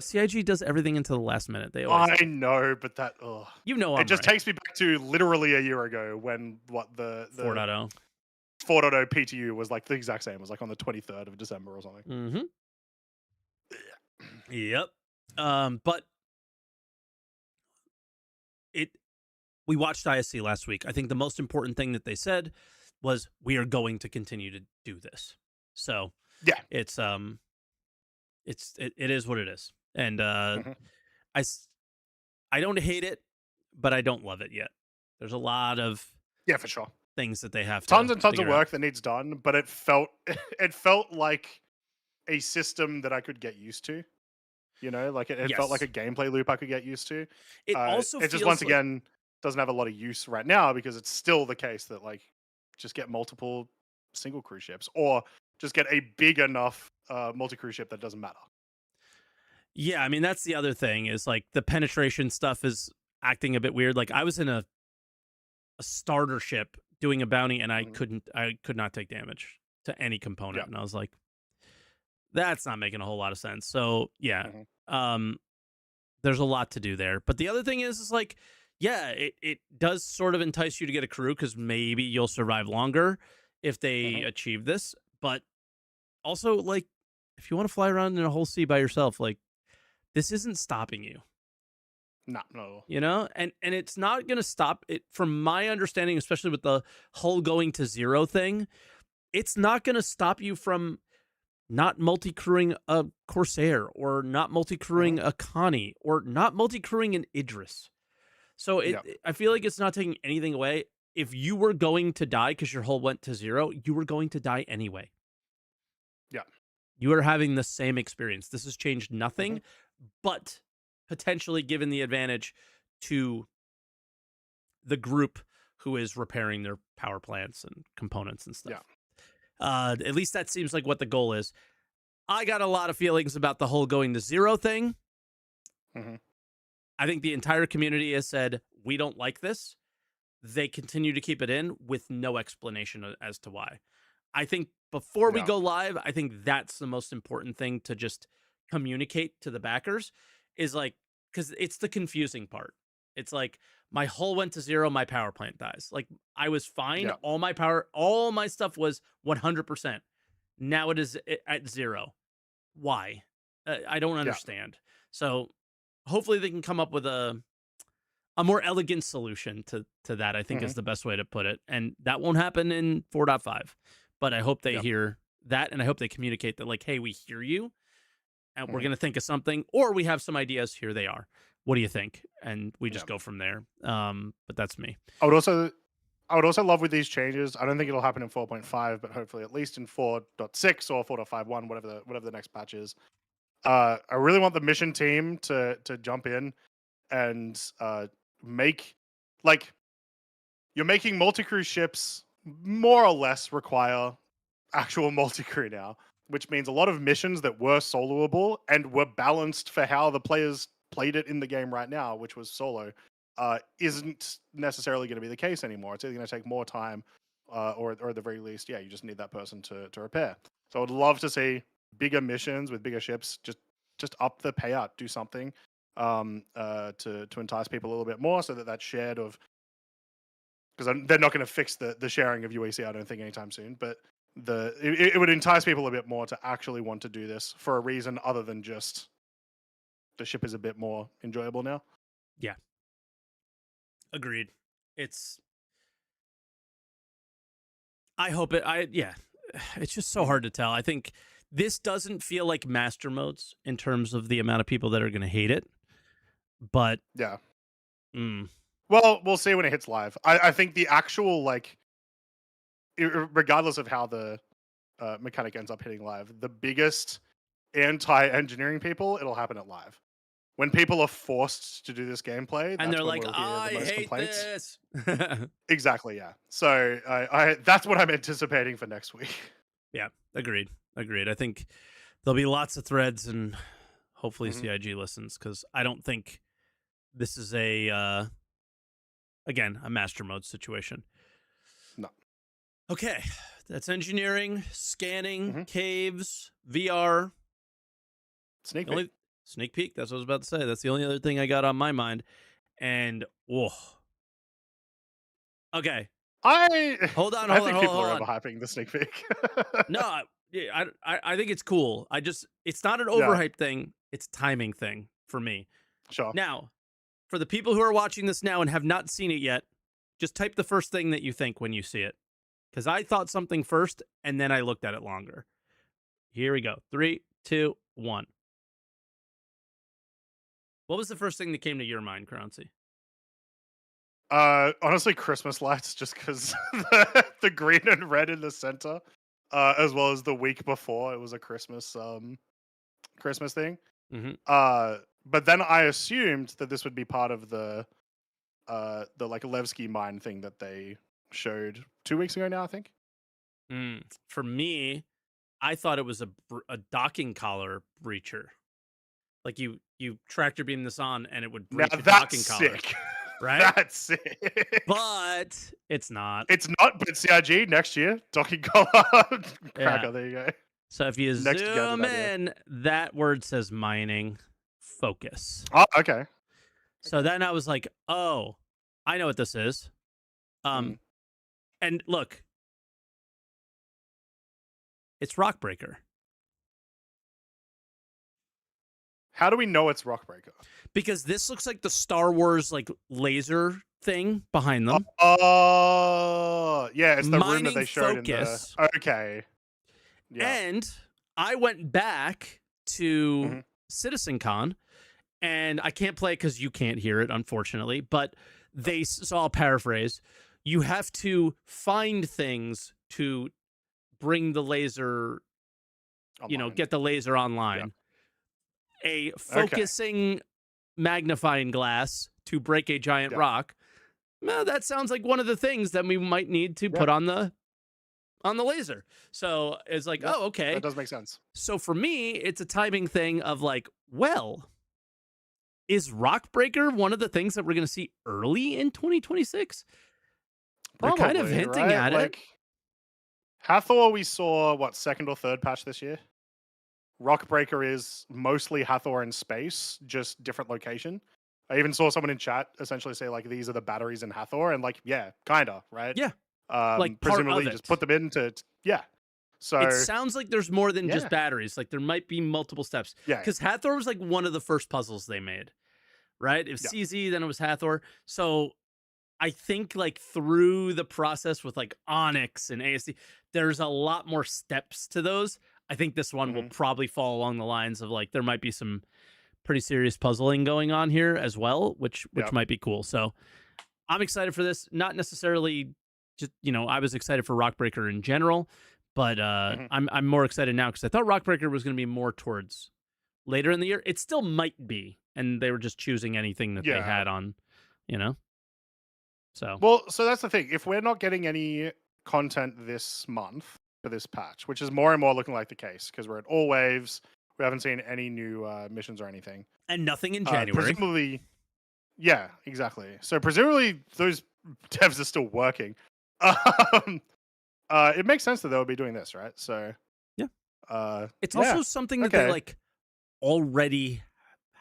CIG does everything until the last minute. They always. I know, but that it just takes me back to literally a year ago when the 4.0 PTU was like the exact same. It was like on the 23rd of December or something. Yep. But we watched ISC last week. I think the most important thing that they said was, we are going to continue to do this. So yeah, it is what it is. And I don't hate it, but I don't love it yet. There's a lot of for sure things that they have tons and tons of work that needs done, but it felt like a system that I could get used to. You know, like it felt like a gameplay loop I could get used to. It also it just once again doesn't have a lot of use right now, because it's still the case that, like, just get multiple single cruise ships, or just get a big enough multi-cruise ship that doesn't matter. Yeah, I mean, that's the other thing, is like the penetration stuff is acting a bit weird. Like, I was in a starter ship doing a bounty, and I could not take damage to any component. And I was like, that's not making a whole lot of sense. So yeah, there's a lot to do there. But the other thing is like, yeah, it does sort of entice you to get a crew, because maybe you'll survive longer if they achieve this. But also, like, if you want to fly around in a whole sea by yourself, like, this isn't stopping you. No. You know, and it's not going to stop it, from my understanding, especially with the hull going to 0 thing. It's not going to stop you from not multi-crewing a Corsair, or not multi-crewing a Connie, or not multi-crewing an Idris. So I feel like it's not taking anything away. If you were going to die because your hull went to 0, you were going to die anyway. Yeah. You are having the same experience. This has changed nothing, but potentially given the advantage to the group who is repairing their power plants and components and stuff. Yeah. At least that seems like what the goal is. I got a lot of feelings about the whole going to 0 thing. I think the entire community has said, we don't like this. They continue to keep it in with no explanation as to why. I think before we go live, I think that's the most important thing to just communicate to the backers, is like, because it's the confusing part. It's like, my hull went to 0, my power plant dies. Like, I was fine. All my stuff was 100%. Now it is at 0. Why? I don't understand. So hopefully they can come up with a more elegant solution to that, I think is the best way to put it. And that won't happen in 4.5. But I hope they hear that, and I hope they communicate that, like, hey, we hear you, and we're going to think of something, or we have some ideas. Here they are. What do you think? And we just go from there. But that's me. I would also I would also love with these changes. I don't think it'll happen in 4.5, but hopefully at least in 4.6 or 4.51, whatever the next patch is. I really want the mission team to jump in and make, like, you're making multi-crew ships more or less require actual multi-crew now, which means a lot of missions that were soloable and were balanced for how the players played it in the game right now, which was solo, isn't necessarily going to be the case anymore. It's either going to take more time, or at the very least, yeah, you just need that person to repair. So I'd love to see bigger missions with bigger ships. Just up the payout, do something to entice people a little bit more, so that shared of, because they're not going to fix the sharing of UEC, I don't think, anytime soon. But it would entice people a bit more to actually want to do this for a reason other than just the ship is a bit more enjoyable now. Yeah. Agreed. I hope it. It's just so hard to tell. I think this doesn't feel like master modes in terms of the amount of people that are going to hate it. But yeah. Well, we'll see when it hits live. I think the actual, like, regardless of how the mechanic ends up hitting live, the biggest anti-engineering people, it'll happen at live. When people are forced to do this gameplay, and they're like, I hate this. Exactly, yeah. So I that's what I'm anticipating for next week. Yeah, agreed. I think there'll be lots of threads, and hopefully CIG listens, because I don't think this is a master mode situation. No. Okay, that's engineering, scanning, caves, VR. Sneak peek. Sneak peek, that's what I was about to say. That's the only other thing I got on my mind. And, whoa. Okay. Hold on. I think people are overhyping the sneak peek. No, I think it's cool. It's not an overhype thing. It's a timing thing for me. Sure. Now, for the people who are watching this now and have not seen it yet, just type the first thing that you think when you see it. Because I thought something first, and then I looked at it longer. Here we go. 3, 2, 1. What was the first thing that came to your mind, Croncy? Honestly, Christmas lights, just because the green and red in the center, as well as the week before it was a Christmas thing. But then I assumed that this would be part of the like Levski mine thing that they showed 2 weeks ago now, I think. For me, I thought it was a docking collar breacher. Like you tractor beam this on and it would breach a docking collar. Sick. Right? That's sick. But it's not. It's not, but CIG next year, docking collar. Cracker, there you go. So if you zoom in, that word says mining focus. Oh, okay. So then I was like, oh, I know what this is. And look, it's Rockbreaker. How do we know it's Rockbreaker? Because this looks like the Star Wars like laser thing behind them. Oh, yeah, it's the mining room that they showed focus. in the... Okay. Yeah. And I went back to CitizenCon, and I can't play it because you can't hear it, unfortunately, but they saw a paraphrase. You have to find things to bring the laser, online. Get the laser online. Yeah. A focusing magnifying glass to break a giant rock. Well, that sounds like one of the things that we might need to put on the laser. So it's like, oh, okay. That does make sense. So for me, it's a timing thing of like, well, is Rockbreaker one of the things that we're going to see early in 2026? Probably, they're kind of hinting at it. Hathor, we saw, second or third patch this year? Rockbreaker is mostly Hathor in space, just different location. I even saw someone in chat essentially say, like, these are the batteries in Hathor, and, like, yeah, kinda, right? Yeah. Like, presumably you just put them into... Yeah. So it sounds like there's more than just batteries. Like, there might be multiple steps. Yeah. Because Hathor was, like, one of the first puzzles they made, right? It was CZ, then it was Hathor. So I think, like, through the process with, like, Onyx and ASD, there's a lot more steps to those. I think this one will probably fall along the lines of, like, there might be some pretty serious puzzling going on here as well, which might be cool. So I'm excited for this. Not necessarily just I was excited for Rockbreaker in general, but Mhm. I'm more excited now because I thought Rockbreaker was going to be more towards later in the year. It still might be, and they were just choosing anything that they Yeah. had on, you know. So Well, so that's the thing. If we're not getting any content this month for this patch, which is more and more looking like the case, because we're at all waves, we haven't seen any new missions or anything. and nothing in January. Presumably, yeah, exactly. So presumably those devs are still working. Um, it makes sense that they would be doing this, right? So Yeah. It's yeah, also something that they okay, like already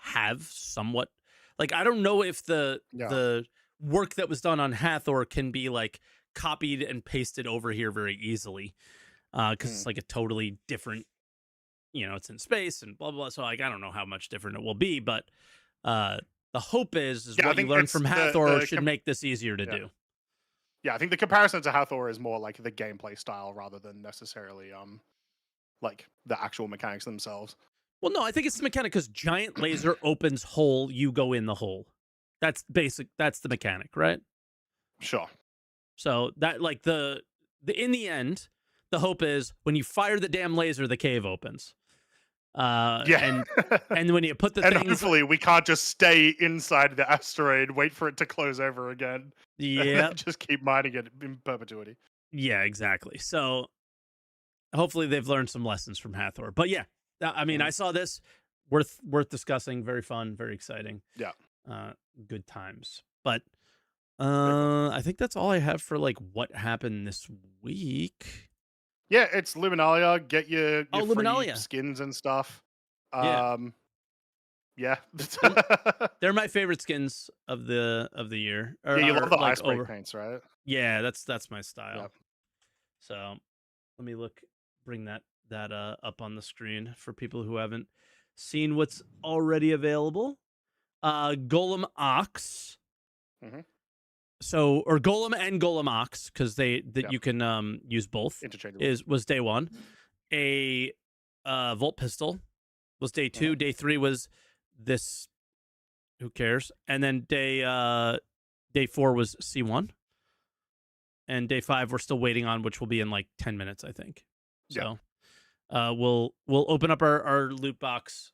have somewhat. Like I don't know if yeah, the work that was done on Hathor can be like copied and pasted over here very easily. Because Mm. it's like a totally different, it's in space and blah blah blah. So like I don't know how much different it will be, but uh the hope is Yeah. I what you think learn it's from Hathor should make this easier to yeah. do. Yeah, I think the comparison to Hathor is more like the gameplay style rather than necessarily like the actual mechanics themselves. Well, no, I think it's the mechanic because giant laser opens hole, you go in the hole. That's basic. That's the mechanic, right? Sure. So that like the in the end, the hope is when you fire the damn laser, the cave opens. Yeah. And when you put the And things, hopefully we can't just stay inside the asteroid, wait for it to close over again, and then yeah, just keep mining it in perpetuity. yeah, exactly. So hopefully they've learned some lessons from Hathor. But yeah, I mean, I saw this worth discussing. Very fun, very exciting. Yeah. Uh, good times. But Very cool. I think that's all I have for like what happened this week. Yeah, it's Luminalia. Get your Oh, free Luminalia. skins and stuff. Yeah, Yeah. they're, they're my favorite skins of the year. Yeah, you love the Like ice break over. paints, right? Yeah, that's my style. Yep. So let me bring that up on the screen for people who haven't seen what's already available. Golem Ox. Mm-hmm. So or Golem and Golem Ox because Yep. you can use both. Interchangeable. Was day one. A Volt Pistol was day 2. Mhm. Day 3 was this. Who cares? And then day 4 was C1. And day 5 we're still waiting on, which will be in like 10 minutes, I think. Yeah. So we'll open up our loot box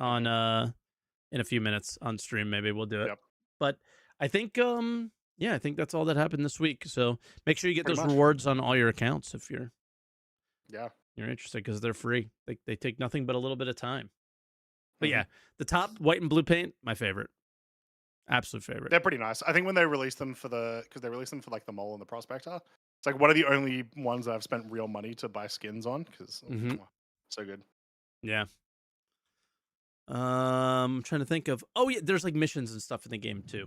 on in a few minutes on stream. Maybe we'll do it. Yep. But I think I think that's all that happened this week. So make sure you get Pretty those much. rewards on all your accounts if you're Yeah. interested because they're free. They take nothing but a little bit of time. But Mhm. yeah, the top white and blue paint, my favorite. Absolute favorite. They're pretty nice. I think when they released them because they released them for like the mole and the prospector, it's like one of the only ones that I've spent real money to buy skins on because so good. Yeah. Trying to think of. Oh yeah, there's like missions and stuff in the game too,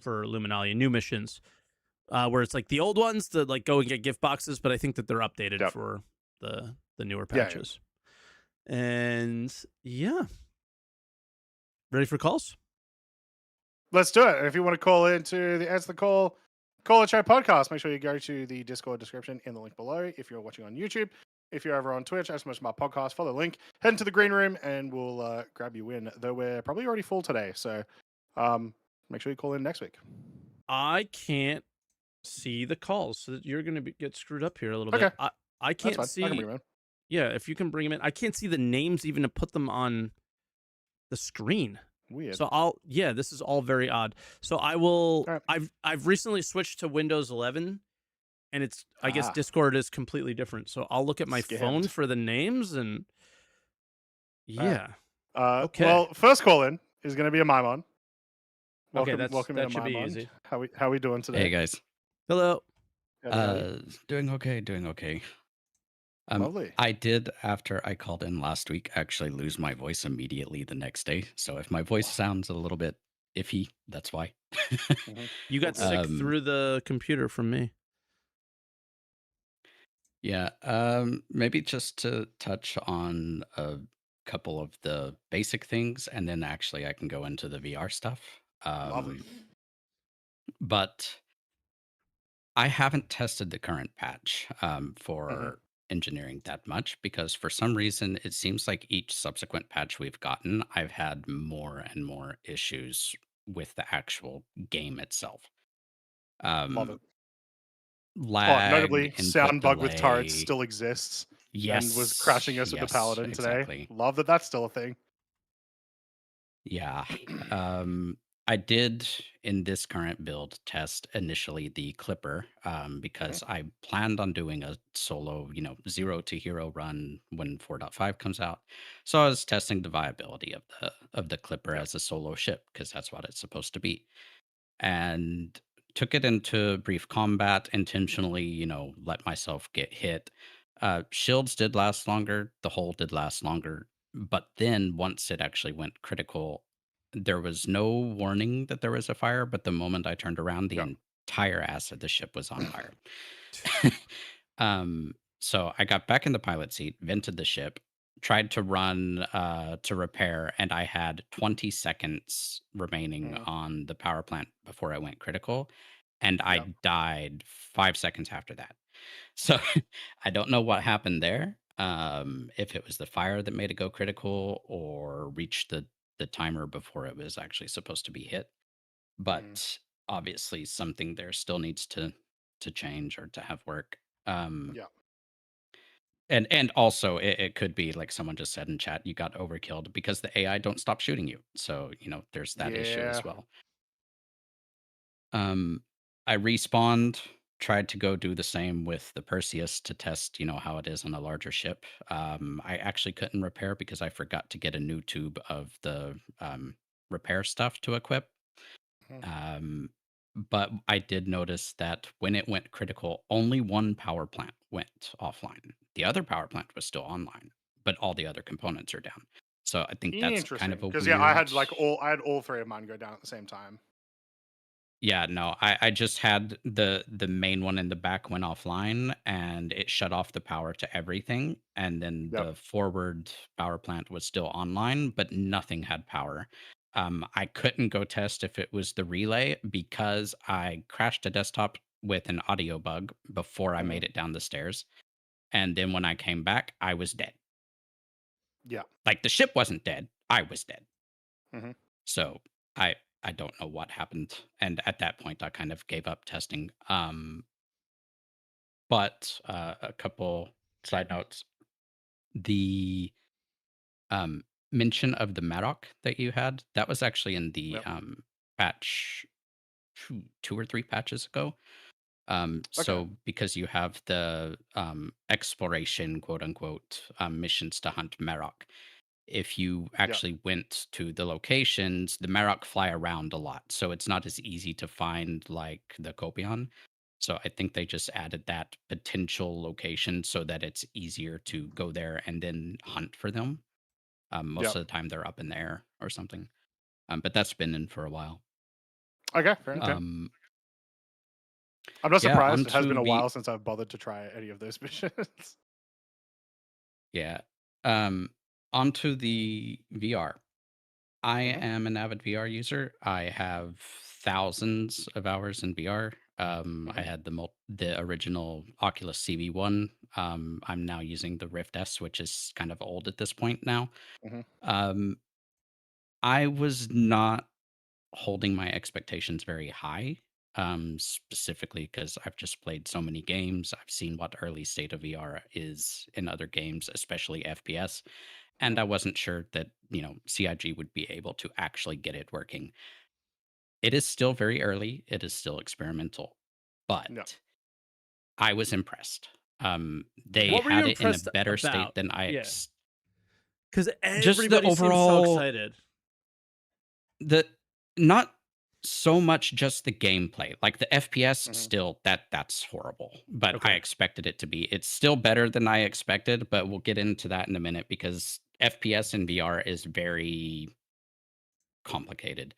for Luminalia, new missions, where it's like the old ones that like go and get gift boxes, but I think that they're updated Yep. for the newer Yeah, yeah. patches. And yeah, ready for calls? Let's do it. And if you want to call into the Answer the Call Chat podcast, make sure you go to the Discord description in the link below. If you're watching on YouTube, if you're over on Twitch, as much my podcast, follow the link, head into the green room, and we'll grab you in. Though we're probably already full today, so make sure you call in next week. I can't see the calls, so you're going to get screwed up here a little Okay. bit. I can't That's fine. I can see. bring 'em in. Yeah, if you can bring them in, I can't see the names even to put them on the screen. Weird. So this is all very odd. So I will Right. I've recently switched to Windows 11 and it's I guess Discord is completely different. So I'll look at my phone for the names and yeah. Right. Okay. Well, first call in is going to be a Maimon. Okay, Welcome that in, should be Maimon. easy. How we doing today? Hey guys. Hello. Doing okay. Lovely. I did, after I called in last week, actually lose my voice immediately the next day. So if my voice sounds a little bit iffy, that's why. You got sick through the computer from me. Yeah. Maybe just to touch on a couple of the basic things, and then actually I can go into the VR stuff. Lovely. But I haven't tested the current patch for engineering that much because for some reason it seems like each subsequent patch we've gotten, I've had more and more issues with the actual game itself. Love it. Oh, lag, notably, input sound bug with turrets delay. still exists and was Yes, crashing us with the yes, paladin today. exactly. Love that that's still a thing. Yeah. Um, I did in this current build test initially the Clipper Mhm. because I planned on doing a solo, zero to hero run when 4.5 comes out. So I was testing the viability of the Clipper Yep. as a solo ship because that's what it's supposed to be, and took it into brief combat intentionally, let myself get hit. Shields did last longer, the hole did last longer, but then once it actually went critical, there was no warning that there was a fire, but the moment I turned around, the Yep. entire ass of the ship was on fire. So I got back in the pilot seat, vented the ship, tried to run to repair, and I had 20 seconds remaining Mhm. on the power plant before I went critical, and I Yep. died 5 seconds after that. So I don't know what happened there. If it was the fire that made it go critical or reached the timer before it was actually supposed to be hit, Mhm. but obviously something there still needs to change or to have work. Um, Yep. and also it could be like someone just said in chat, you got overkilled because the AI don't stop shooting you. So, there's that issue Yeah. as well. Um, I respawned, tried to go do the same with the Perseus to test, how it is on a larger ship. I actually couldn't repair because I forgot to get a new tube of the repair stuff to equip. Mhm. Um, but I did notice that when it went critical, only one power plant went offline. The other power plant was still online, but all the other components are down. So I think that's kind of Interesting. a Because yeah, I weird. had I had all three of mine go down at the same time. Yeah, no, I just had the main one in the back went offline and it shut off the power to everything. And then Yep. the forward power plant was still online, but nothing had power. I couldn't go test if it was the relay because I crashed a desktop with an audio bug before I Mhm. made it down the stairs. And then when I came back, I was dead. Yeah. Like the ship wasn't dead, I was dead. Mhm. So I don't know what happened. And at that point I kind of gave up testing. But a couple side notes. The mention of the Marok that you had, that was actually in the Yep. patch 2 or 3 patches ago. Okay. So because you have the exploration, quote unquote, missions to hunt Marok, if you Yep. actually went to the locations, the Marok fly around a lot. So it's not as easy to find like the Copion. So I think they just added that potential location so that it's easier to go there and then hunt for them. Most Yep. of the time they're up in the air or something. But that's been in for a while. Okay. Fair enough. Okay. I'm not Yeah, surprised. It has onto been a V. while since I've bothered to try any of those missions. Yeah. Um, onto the VR. I Mhm. am an avid VR user. I have thousands of hours in VR. I Mhm. had the original Oculus CV1. I'm now using the Rift S, which is kind of old at this point now. Mhm. Um, I was not holding my expectations very high, specifically because I've just played so many games. I've seen what early state of VR is in other games, especially FPS, and Mhm. I wasn't sure that, CIG would be able to actually get it working. It is still very early, it is still experimental, Yep. but I was impressed. They What were you had it in a impressed better state about? than Yeah, because just the everybody seems so overall. excited. The not so much just the gameplay. Like the FPS Mhm. still that's horrible, but I Okay. expected it to be. It's still better than I expected, but we'll get into that in a minute because FPS in VR is very complicated.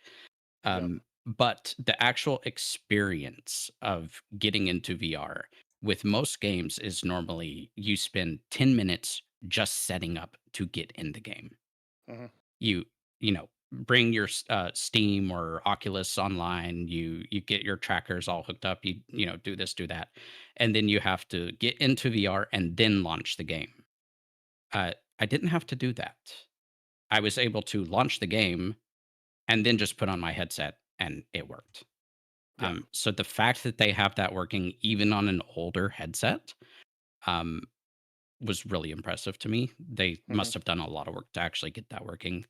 Yep. But the actual experience of getting into VR with most games is normally you spend 10 minutes just setting up to get in the game. Mhm. You bring your Steam or Oculus online, you get your trackers all hooked up, you do this, do that, and then you have to get into VR and then launch the game. I didn't have to do that. I was able to launch the game and then just put on my headset and it worked. Yeah. So the fact that they have that working even on an older headset um, was really impressive to me. They Hmm. must have done a lot of work to actually get that working,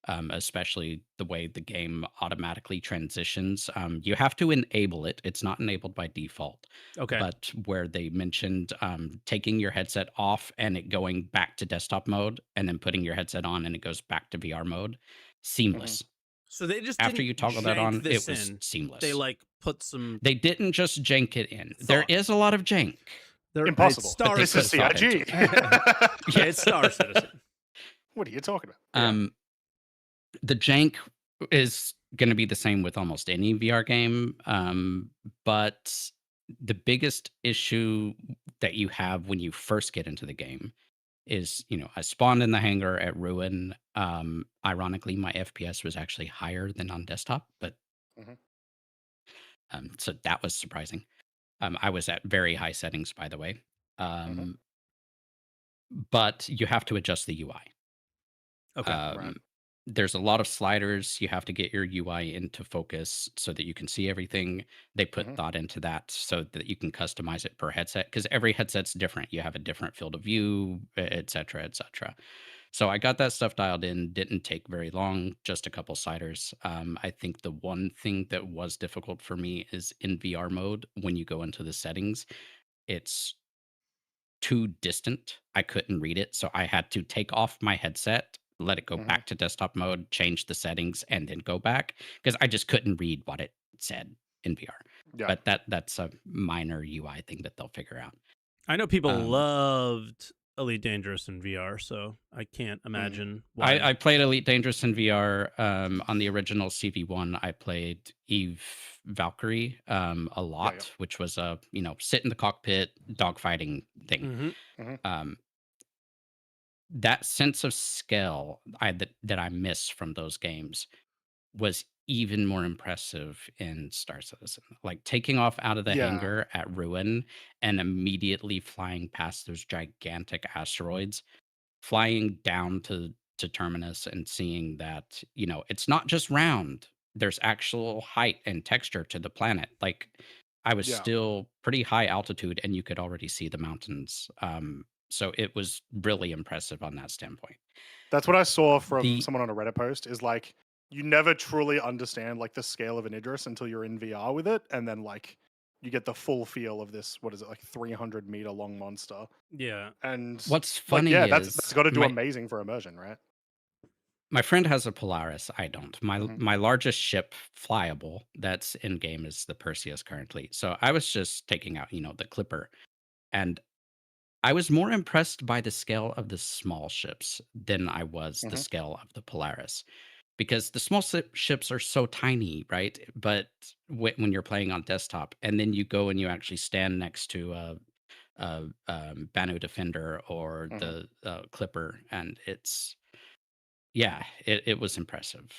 especially the way the game automatically transitions. You have to enable it, it's not enabled by default. Okay. But where they mentioned taking your headset off and it going back to desktop mode and then putting your headset on and it goes back to VR mode, Hmm. seamless. So they just After didn't you toggle that jank on, this it was in. They seamless. like put some They didn't just jank it in. There thought. is a lot of jank, It's Impossible. but Star they This is could have thought Citizen. into CIG. it. Yeah, it's Star Citizen. What are you talking about? Yeah. Um, the jank is going to be the same with almost any VR game, but the biggest issue that you have when you first get into the game is, I spawned in the hangar at Ruin. Ironically, my FPS was actually higher than on desktop, but Hmm. so that was surprising. I was at very high settings, by the way. Hmm. Um, but you have to adjust the UI. Okay. Right. Um, there's a lot of sliders. You have to get your UI into focus so that you can see everything. They put Hmm. thought into that so that you can customize it per headset because every headset's different. You have a different field of view, et cetera, et cetera. So I got that stuff dialed in. Didn't take very long, just a couple sliders. I think the one thing that was difficult for me is in VR mode, when you go into the settings, it's too distant. I couldn't read it, so I had to take off my headset, let it go Hmm. back to desktop mode, change the settings, and then go back because I just couldn't read what it said in VR. Yeah. But that's a minor UI thing that they'll figure out. I know people Um, loved Elite Dangerous in VR, so I can't Mm. imagine I, why. I played Elite Dangerous in VR on the original CV1. I played Eve Valkyrie a Yeah. Yeah. lot, which was a sit in the cockpit dogfighting thing. Hmm. Hmm. Um, that sense of scale that I miss from those games was even more impressive in Star Citizen. Like taking off out of the Yeah. hangar at Ruin and immediately flying past those gigantic asteroids, flying down to Terminus and seeing that, it's not just round. There's actual height and texture to the planet. Like I was Yeah. still pretty high altitude and you could already see the mountains. So it was really impressive on that standpoint. That's what I saw from The someone on a Reddit post is like you never truly understand like the scale of an Idris until you're in VR with it, and then like you get the full feel of this, what is it, like 300-meter long monster. Yeah. And What's like, funny yeah, that's is got to do my amazing for immersion, right? my friend has a Polaris. I don't. My Hmm. my largest ship flyable that's in game is the Perseus currently. So I was just taking out, the Clipper, and I was more impressed by the scale of the small ships than I was the Hmm. scale of the Polaris because the small ships are so tiny, right? But when you're playing on desktop, and then you go and you actually stand next to a Banu Defender or Hmm. the Clipper, and yeah, it was impressive.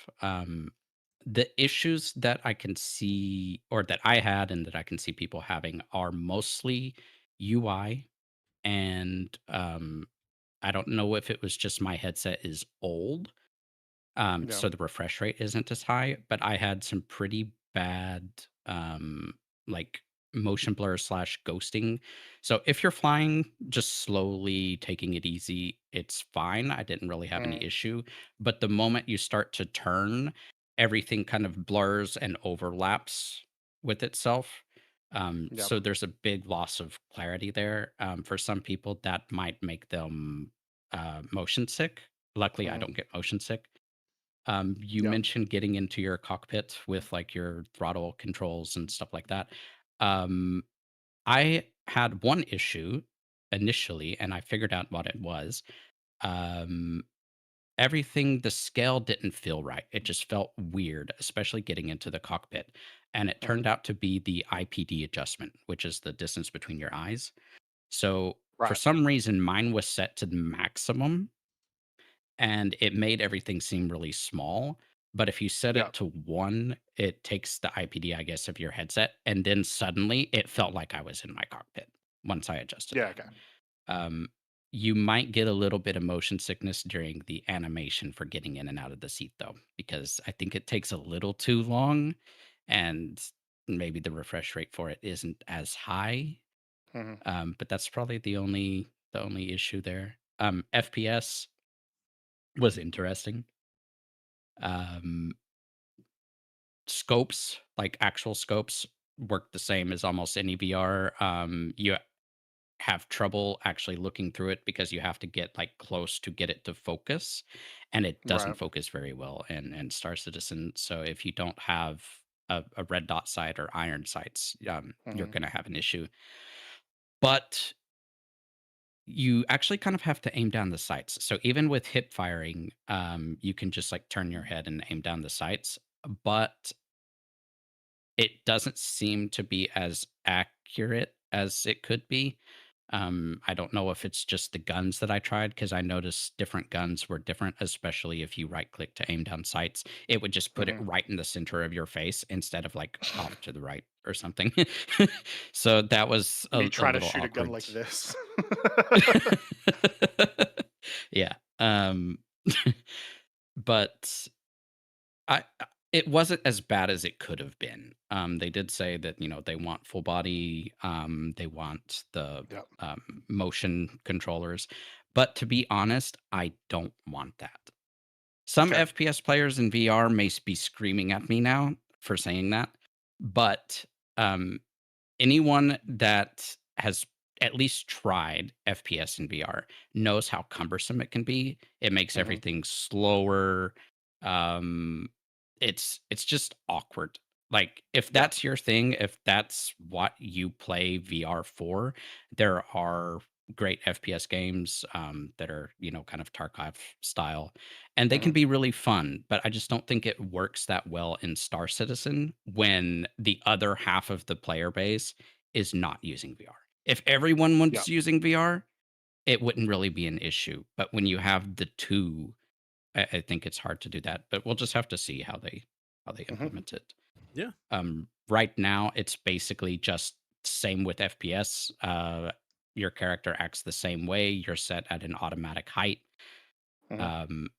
The issues that I can see, or that I had, and that I can see people having, are mostly UI, and I don't know if it was just my headset is old, Yeah. so the refresh rate isn't as high, but I had some pretty bad, like motion blur slash ghosting. So if you're flying, just slowly taking it easy, it's fine. I didn't really have any Mm. issue. But the moment you start to turn, everything kind of blurs and overlaps with itself. Yep. So there's a big loss of clarity there. For some people, that might make them motion sick. Luckily, I Hmm. don't get motion sick. You Yep. mentioned getting into your cockpit with like your throttle controls and stuff like that. Um, I had one issue initially, and I figured out what it was. Um, everything, the scale didn't feel right. It just felt weird, especially getting into the cockpit. And it Hmm. turned out to be the IPD adjustment, which is the distance between your eyes. So for Right. some reason, mine was set to the maximum and it made everything seem really small. But if you set it Yep. to 1, it takes the IPD, I guess, of your headset, and then suddenly it felt like I was in my cockpit once I adjusted Yeah. that. Okay. Um, you might get a little bit of motion sickness during the animation for getting in and out of the seat, though, because I think it takes a little too long, and maybe the refresh rate for it isn't as high. Mm-hmm. But that's probably the only issue there. FPS was interesting. Scopes, like actual scopes, work the same as almost any VR. You have trouble actually looking through it because you have to get like close to get it to focus, and it doesn't Right. focus very well in Star Citizen. So if you don't have a red dot sight or iron sights, you're Mm-hmm. going to have an issue. But you actually kind of have to aim down the sights. So even with hip firing, you can just like turn your head and aim down the sights, but it doesn't seem to be as accurate as it could be. I don't know if it's just the guns that I tried because I noticed different guns were different, especially if you right click to aim down sights. It would just put it Mm-hmm. right in the center of your face instead of like off to the right or something. So that was Me a trying to little shoot a gun awkward. like this. Yeah. But it wasn't as bad as it could have been. They did say that, they want full body, they want the Yep. motion controllers. But to be honest, I don't want that. Some Okay. FPS players in VR may be screaming at me now for saying that, but um, anyone that has at least tried FPS in VR knows how cumbersome it can be. It makes Mm-hmm. everything slower. Um, it's just awkward. Like if Yeah. that's your thing, if that's what you play VR for, there are great FPS games that are kind of Tarkov style, and they Mm-hmm. can be really fun. But I just don't think it works that well in Star Citizen when the other half of the player base is not using VR. If everyone Yeah. was using VR, it wouldn't really be an issue. But when you have the two, I think it's hard to do that. But we'll just have to see how they Mm-hmm. implement it. Yeah. Right now, it's basically just same with FPS. Your character acts the same way. You're set at an automatic height. Mm-hmm. Um,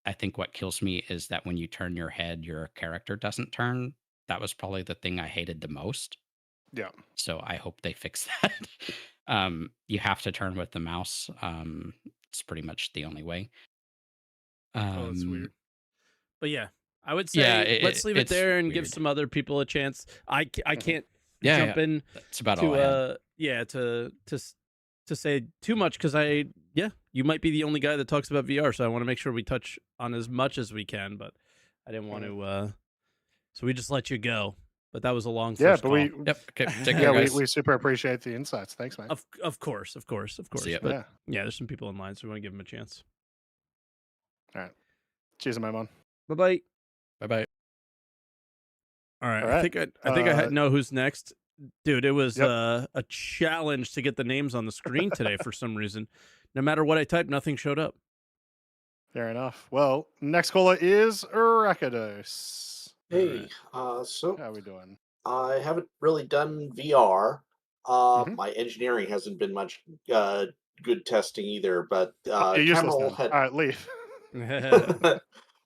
I think what kills me is that when you turn your head, your character doesn't turn. That was probably the thing I hated the most. Yeah. So I hope they fix that. You have to turn with the mouse. It's pretty much the only way. Oh, that's weird. But yeah, I would Yeah, say let's leave it it's there and give weird. some other people a chance. I Mm-hmm. can't Yeah, jump in that's about all I had. to say too much because you might be the only guy that talks about VR, so I want to make sure we touch on as much as we can, but I didn't want Mm-hmm. to so we just let you go. But that was a long Yeah, first but call. Yep. Okay. Take yeah, care, we guys. super appreciate the insights. Thanks, man. Of course. See ya. But Yeah. yeah, there's some people in line, so we want to give them a chance. All right. Cheers, my man. Bye-bye. Bye-bye. All right. All I right. think I know who's next. Dude, it was Yep. a challenge to get the names on the screen today for some reason. No matter what I typed, nothing showed up. Fair enough. Well, next caller is Rakados. Hey, How are we doing? I haven't really done VR. Mhm. My engineering hasn't been much good testing either, but You're useless Cameron then. had. All right, leave.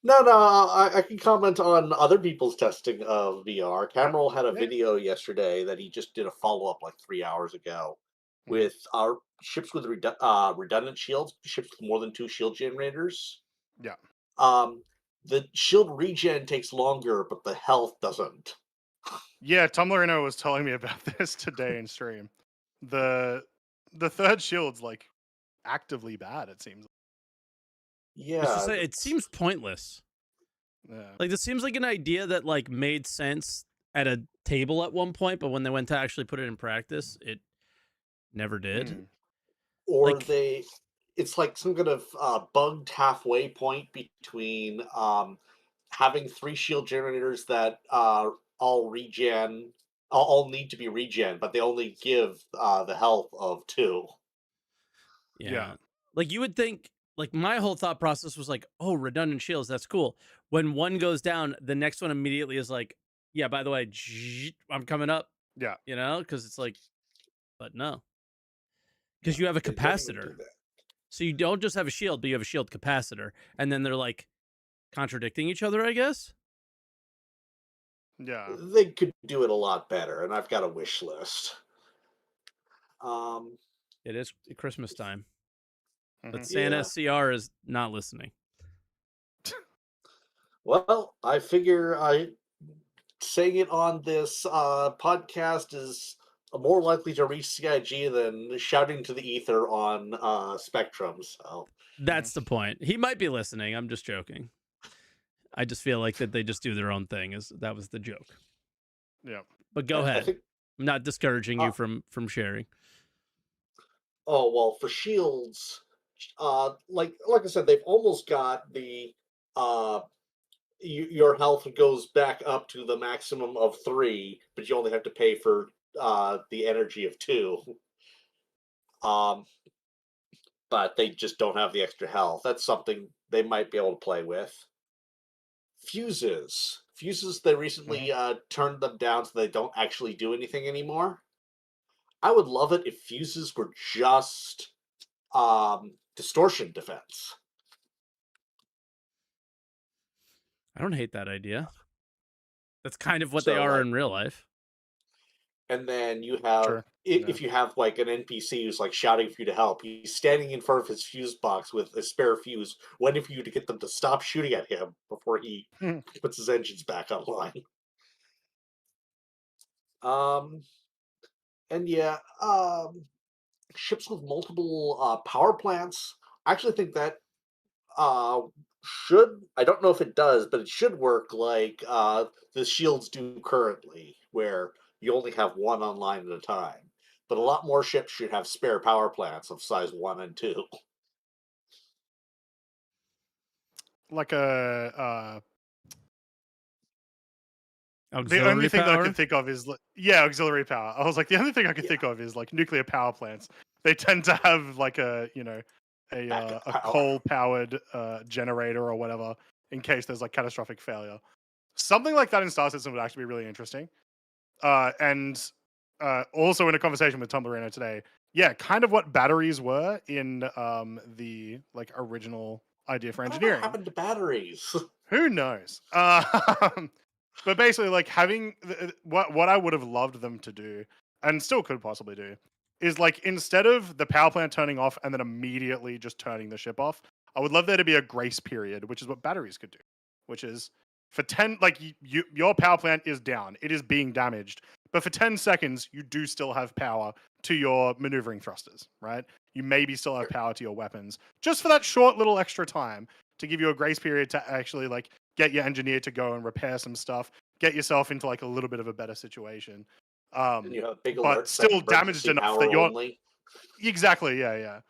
No, I can comment on other people's testing of VR. Cameron had a Yeah. video yesterday that he just did a follow up like 3 hours ago Mhm. with our ships with redundant shields, ships with more than 2 shield generators. Yeah. The shield regen takes longer, but the health doesn't. Yeah, Tom Lorino was telling me about this today in stream. The third shield's like actively bad, it seems. It's Yeah, just it seems pointless. Yeah. Like this seems like an idea that like made sense at a table at one point, but when they went to actually put it in practice, it never did. Mm. or Like it's like some kind of bugged halfway point between having 3 shield generators that all regen, all need to be regen, but they only give the health of 2. yeah. Like you would think like my whole thought process was like, oh, redundant shields, that's cool. When one goes down, the next one immediately is like, yeah, by the way, I'm coming up, Yeah. because it's like, but no. Because you have a They don't even do capacitor. that. So you don't just have a shield, but you have a shield capacitor. And then they're like contradicting each other, I guess. Yeah. They could do it a lot better, and I've got a wish list. It is Christmas time, but Mhm. Santa Yeah. CR is not listening. Well, I figure saying it on this podcast is more likely to reach CIG than shouting to the ether on Spectrum. So That's the point. He might be listening. I'm just joking. I just feel like that they just do their own thing. That was the joke. Yeah. But go I ahead. think. I'm not discouraging you from sharing. Oh well, for shields, like I said, they've almost got the uh your health goes back up to the maximum of 3, but you only have to pay for the energy of 2. Um, but they just don't have the extra health. That's something they might be able to play with. Fuses, they recently turned them down so they don't actually do anything anymore. I would love it if fuses were just distortion defense. I don't hate that idea. That's kind of what they So, are like, in real life. and then you have Sure. Yeah. if you have like an NPC who's like shouting for you to help, he's standing in front of his fuse box with a spare fuse, waiting for you to get them to stop shooting at him before he Hmm. puts his engines back online. Um, and yeah, ships with multiple power plants. I actually think that uh, should, I don't know if it does, but it should work like the shields do currently, where you only have one online at a time. But a lot more ships should have spare power plants of size 1 and 2. Like the only Auxiliary thing that I power. can think of is auxiliary power. I was like, the only thing I can think of is like nuclear power plants. They tend to have like a Backup a power. coal powered generator or whatever in case there's like catastrophic failure. Something like that in Star System would actually be really interesting. And also in a conversation with Tumblrino today, yeah, kind of what batteries were in the like original idea for Whatever engineering. happened to batteries? Who knows? But basically, like having what I would have loved them to do, and still could possibly do, is like instead of the power plant turning off and then immediately just turning the ship off, I would love there to be a grace period, which is what batteries could do, which is for 10, like your power plant is down, it is being damaged, but for 10 seconds you do still have power to your maneuvering thrusters, right? You maybe still have power to your weapons, just for that short little extra time to give you a grace period to actually like get your engineer to go and repair some stuff, get yourself into like a little bit of a better situation. And you have big But alerts like still damaged emergency enough that power you're only. exactly, yeah.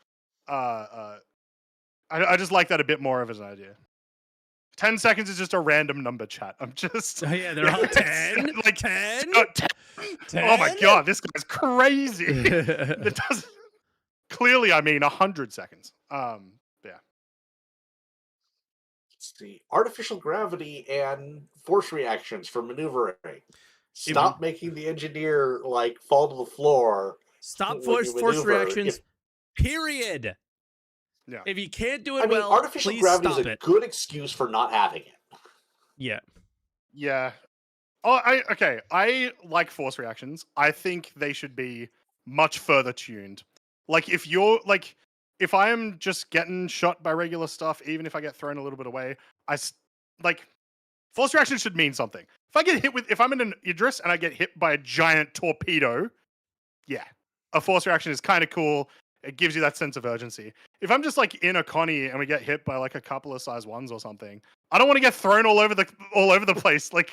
I just like that a bit more of as an idea. 10 seconds is just a random number, chat. I'm just Oh, yeah, they're all 10? like 10? 10? Oh my god, this guy's crazy. That That does clearly I mean 100 seconds. Yeah. Let's see. Artificial gravity and force reactions for maneuvering. Stop making the engineer like fall to the floor Stop when you force maneuver. reactions. Period. Yeah. If you can't do it I mean, well, artificial please gravity is stop a it. good excuse for not having it. Yeah. Yeah. Oh, I like force reactions. I think they should be much further tuned. Like if I am just getting shot by regular stuff, even if I get thrown a little bit away, like force reactions should mean something. If I'm in an Idris and I get hit by a giant torpedo, yeah, a force reaction is kind of cool. It gives you that sense of urgency. If I'm just like in a Connie and we get hit by like a couple of size 1s or something, I don't want to get thrown all over the place. Like,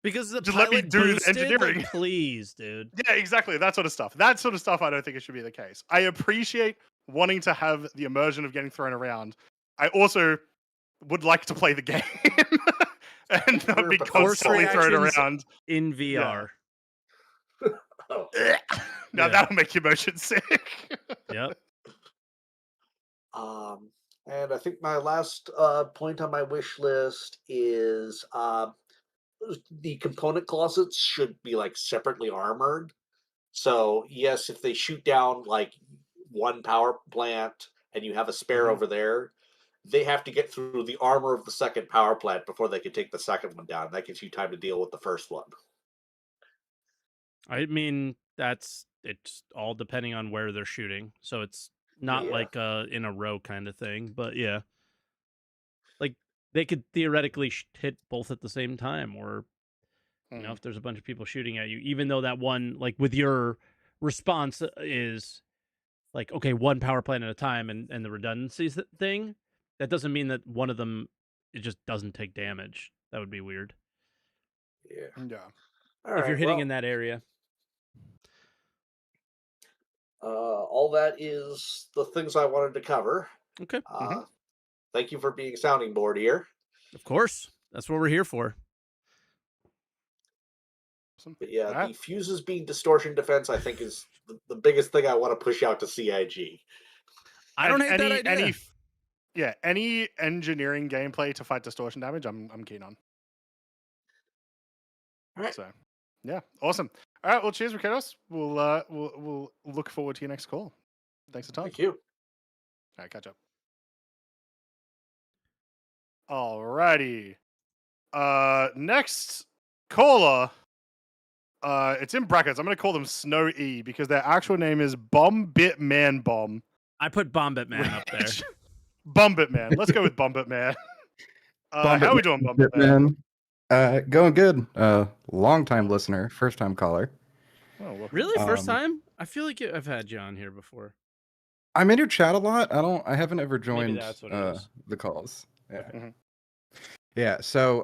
Because the just let me pilot do the boosted, engineering. like, please, dude. Yeah, exactly. That sort of stuff. That sort of stuff, I don't think it should be the case. I appreciate wanting to have the immersion of getting thrown around. I also would like to play the game and not be Force constantly thrown reactions around. in VR. Oh. Now Yeah. that'll make your motion sick. Yep. And I think my last point on my wish list is the component closets should be like separately armored. So yes, if they shoot down like one power plant and you have a spare over there, they have to get through the armor of the second power plant before they can take the second one down. That gives you time to deal with the first one. I mean, it's all depending on where they're shooting. So it's not Yeah. like in a row kind of thing, but yeah. Like they could theoretically hit both at the same time, or you know, if there's a bunch of people shooting at you, even though that one, like with your response is like, okay, one power plant at a time, and the redundancy thing, that doesn't mean that one of them, it just doesn't take damage. That would be weird. Yeah. Yeah. All If you're right, hitting well, in that area. all that is the things I wanted to cover. Okay. Thank you for being sounding board here. Of course. That's what we're here for. Awesome. But yeah, Alright. the fuses being distortion defense, I think, is the biggest thing I want to push out to CIG. I don't And hate that idea. any engineering gameplay to fight distortion damage, I'm keen on. All right. So, yeah, awesome. All right, well, cheers, Ricardos. We'll look forward to your next call. Thanks a ton. Thank you. All right, catch up. Alrighty. Next caller. It's in brackets. I'm gonna call them Snow E because their actual name is Bombit Man Bomb. I put Bombit Man up there. Bombit Man. Let's go with Bombit Man. How are we doing, Bombit Man? Going good. Long time listener, first time caller. Oh, welcome. Really? First time? I feel like I've had you on here before. I'm in your chat a lot. I haven't ever joined that's what it is. the calls. Yeah. Mhm. Yeah, so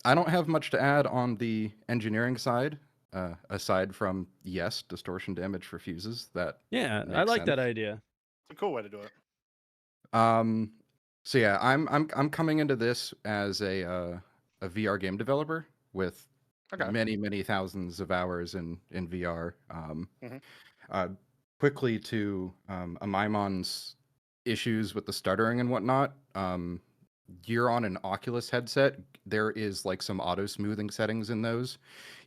I don't have much to add on the engineering side, aside from yes, distortion damage for fuses. That Yeah, I makes like that sense. idea. It's a cool way to do it. So yeah, I'm coming into this as a VR game developer with Okay. many thousands of hours in VR. Mhm. Quickly to Amaimon's issues with the stuttering and whatnot. You're on an Oculus headset. There is like some auto smoothing settings in those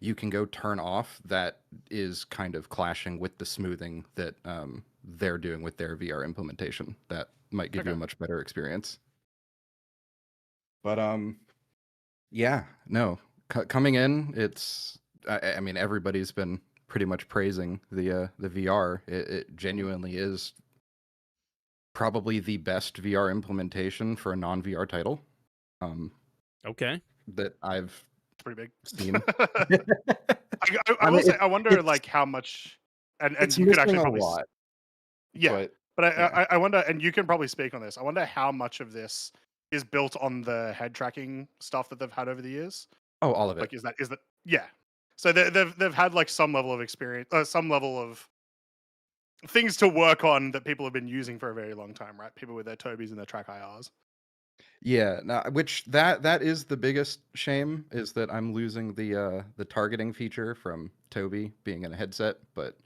you can go turn off. That is kind of clashing with the smoothing that they're doing with their VR implementation. That might give you a much better experience. But yeah, no, coming in, it's I mean, everybody's been pretty much praising the VR. It genuinely is probably the best VR implementation for a non-VR title. Okay. That I've It's pretty big. seen. I will say, I wonder like how much, and It's you could missing actually a probably lot. yeah, but yeah. I wonder, and you can probably speak on this. I wonder how much of this is built on the head tracking stuff that they've had over the years. Oh, all of it. Like, is that yeah? So they've had like some level of experience, some level of things to work on that people have been using for a very long time, right? People with their Tobys and their track IRs. Yeah, which that is the biggest shame, is that I'm losing the targeting feature from Toby being in a headset. But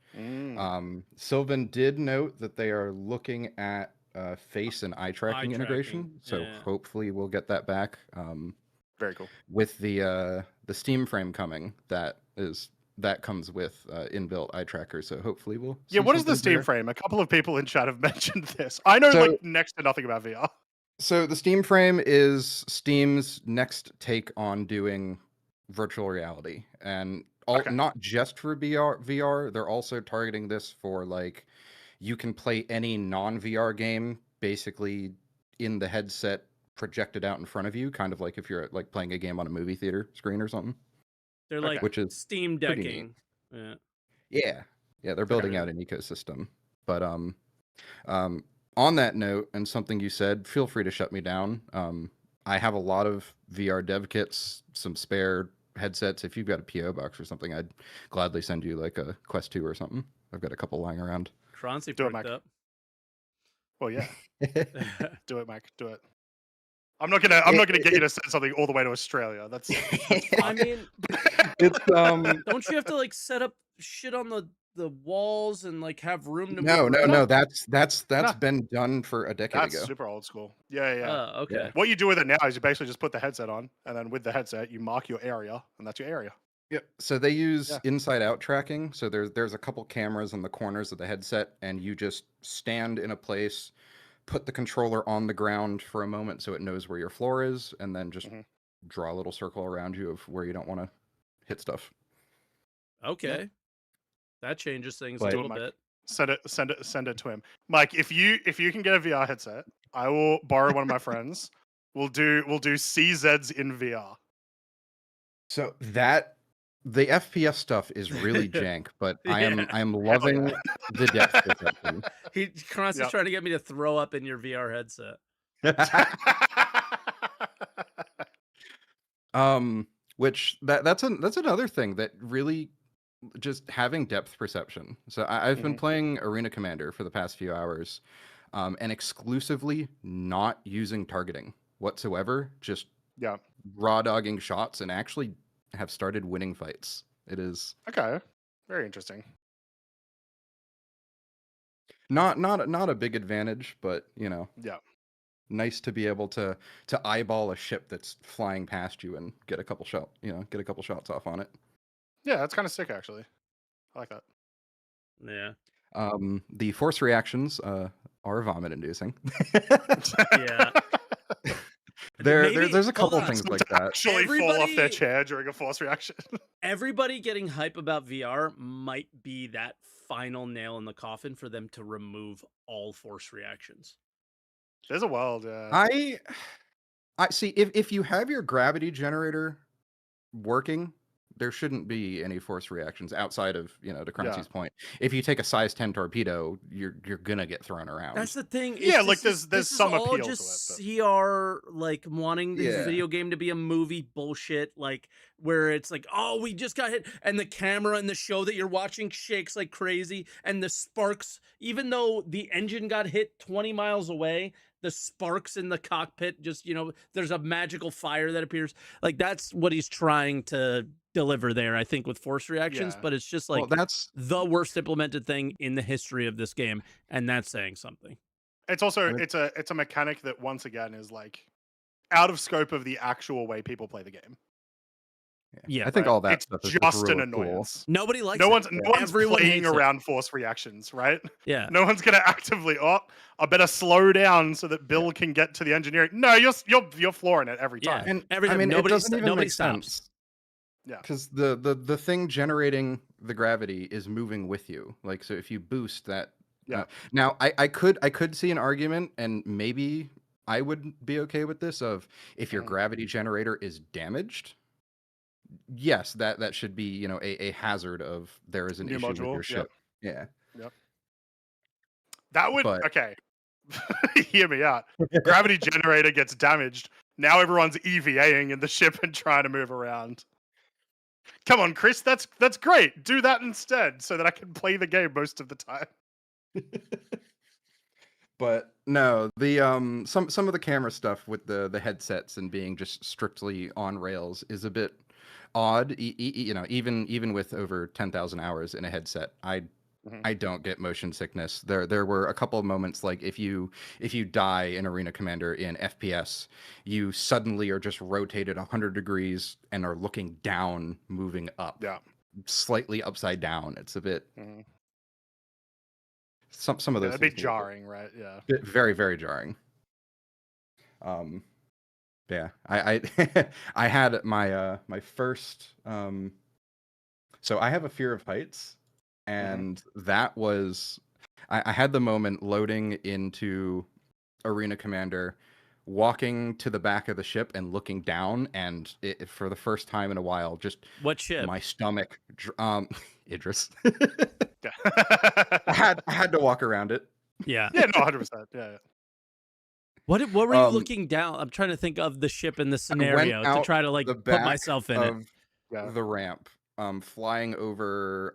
Sylvan did note that they are looking at face and eye tracking integration, so hopefully we'll get that back. Very cool. With the Steam frame coming, that comes with inbuilt eye tracker, so hopefully we'll see what is the something Steam there. frame? A couple of people in chat have mentioned this. I know like next to nothing about VR. So the Steam frame is Steam's next take on doing virtual reality, and not just for VR. They're also targeting this for like you can play any non-VR game basically in the headset projected out in front of you, kind of like if you're like playing a game on a movie theater screen or something. They're like which is Steam decking. Yeah, they're building out an ecosystem. But on that note, and something you said, feel free to shut me down. I have a lot of VR dev kits, some spare headsets. If you've got a PO box or something, I'd gladly send you like a Quest 2 or something. I've got a couple lying around. Croncy Do it, perked Mike. up. Well, yeah. Do it, Mike. Do it. I'm not gonna get you to send something all the way to Australia. That's I mean, it's don't you have to like set up shit on the walls and like have room to no. move? That's been done for a decade That's ago. super old school. Yeah. Okay. Yeah. What you do with it now is you basically just put the headset on, and then with the headset you mark your area, and that's your area. Yep. So they use inside out tracking. So there's a couple cameras on the corners of the headset, and you just stand in a place, put the controller on the ground for a moment so it knows where your floor is, and then just draw a little circle around you of where you don't want to hit stuff. Okay, that changes things But- a little bit. Send it to him, Mike. If you can get a VR headset, I will borrow one of my friends. We'll do CZs in VR. So that the FPS stuff is really jank, but I am loving the depth perception. Croncy's Yep. trying to get me to throw up in your VR headset. Which that's another thing that really just having depth perception. So I've been playing Arena Commander for the past few hours, and exclusively not using targeting whatsoever, just raw dogging shots, and actually have started winning fights. It is okay, very interesting. Not a big advantage, but nice to be able to eyeball a ship that's flying past you and get a couple shots off on it. Yeah, that's kind of sick, actually. I like that. Yeah. The force reactions are vomit-inducing. Yeah. There's a couple things like that. Actually fall off their chair during a force reaction. Everybody getting hype about VR might be that final nail in the coffin for them to remove all force reactions. There's a world, yeah. I see. If you have your gravity generator working, there shouldn't be any force reactions outside of, to Croncy's point. If you take a size 10 torpedo, you're gonna get thrown around. That's the thing. Yeah, like there's some appeal to it. Just CR, like wanting this video game to be a movie bullshit, like where it's like, oh, we just got hit, and the camera and the show that you're watching shakes like crazy, and the sparks, even though the engine got hit 20 miles away, the sparks in the cockpit just, there's a magical fire that appears. Like that's what he's trying to deliver there, I think, with force reactions, but it's just like that's the worst implemented thing in the history of this game, and that's saying something. It's also it's a mechanic that once again is like out of scope of the actual way people play the game. Yeah, I think all that it's stuff is just an really annoyance. Cool. Nobody likes no it. one's Everyone playing hates around force reactions, right? Yeah. No one's gonna actively. Oh, I better slow down so that Bill can get to the engineering. No, you're flooring it every time. And every time. it doesn't even nobody make stops. sense. Yeah, because the thing generating the gravity is moving with you. Like, so if you boost that, now I could see an argument, and maybe I would be okay with this, of if your gravity generator is damaged. Yes, that should be a hazard of there is an New issue module, with your ship. Yeah. Yep. That would But- okay. Hear me out. Gravity generator gets damaged. Now everyone's EVAing in the ship and trying to move around. Come on, Chris, that's great. Do that instead so that I can play the game most of the time. But no, the some of the camera stuff with the headsets and being just strictly on rails is a bit odd. Even with over 10,000 hours in a headset, I don't get motion sickness. There were a couple of moments, like if you die in Arena Commander in FPS, you suddenly are just rotated 100 degrees and are looking down, moving up. Yeah. Slightly upside down. It's a bit some of those a things bit jarring, right? Yeah. Very, very jarring. Yeah. I I had my my first so I have a fear of heights. And that was, I had the moment loading into Arena Commander, walking to the back of the ship and looking down, and for the first time in a while, just what ship? My stomach, Idris. I had to walk around it. Yeah. Yeah, no, 100%. Yeah. What were you looking down? I'm trying to think of the ship in the scenario to try to put myself in it. The ramp, flying over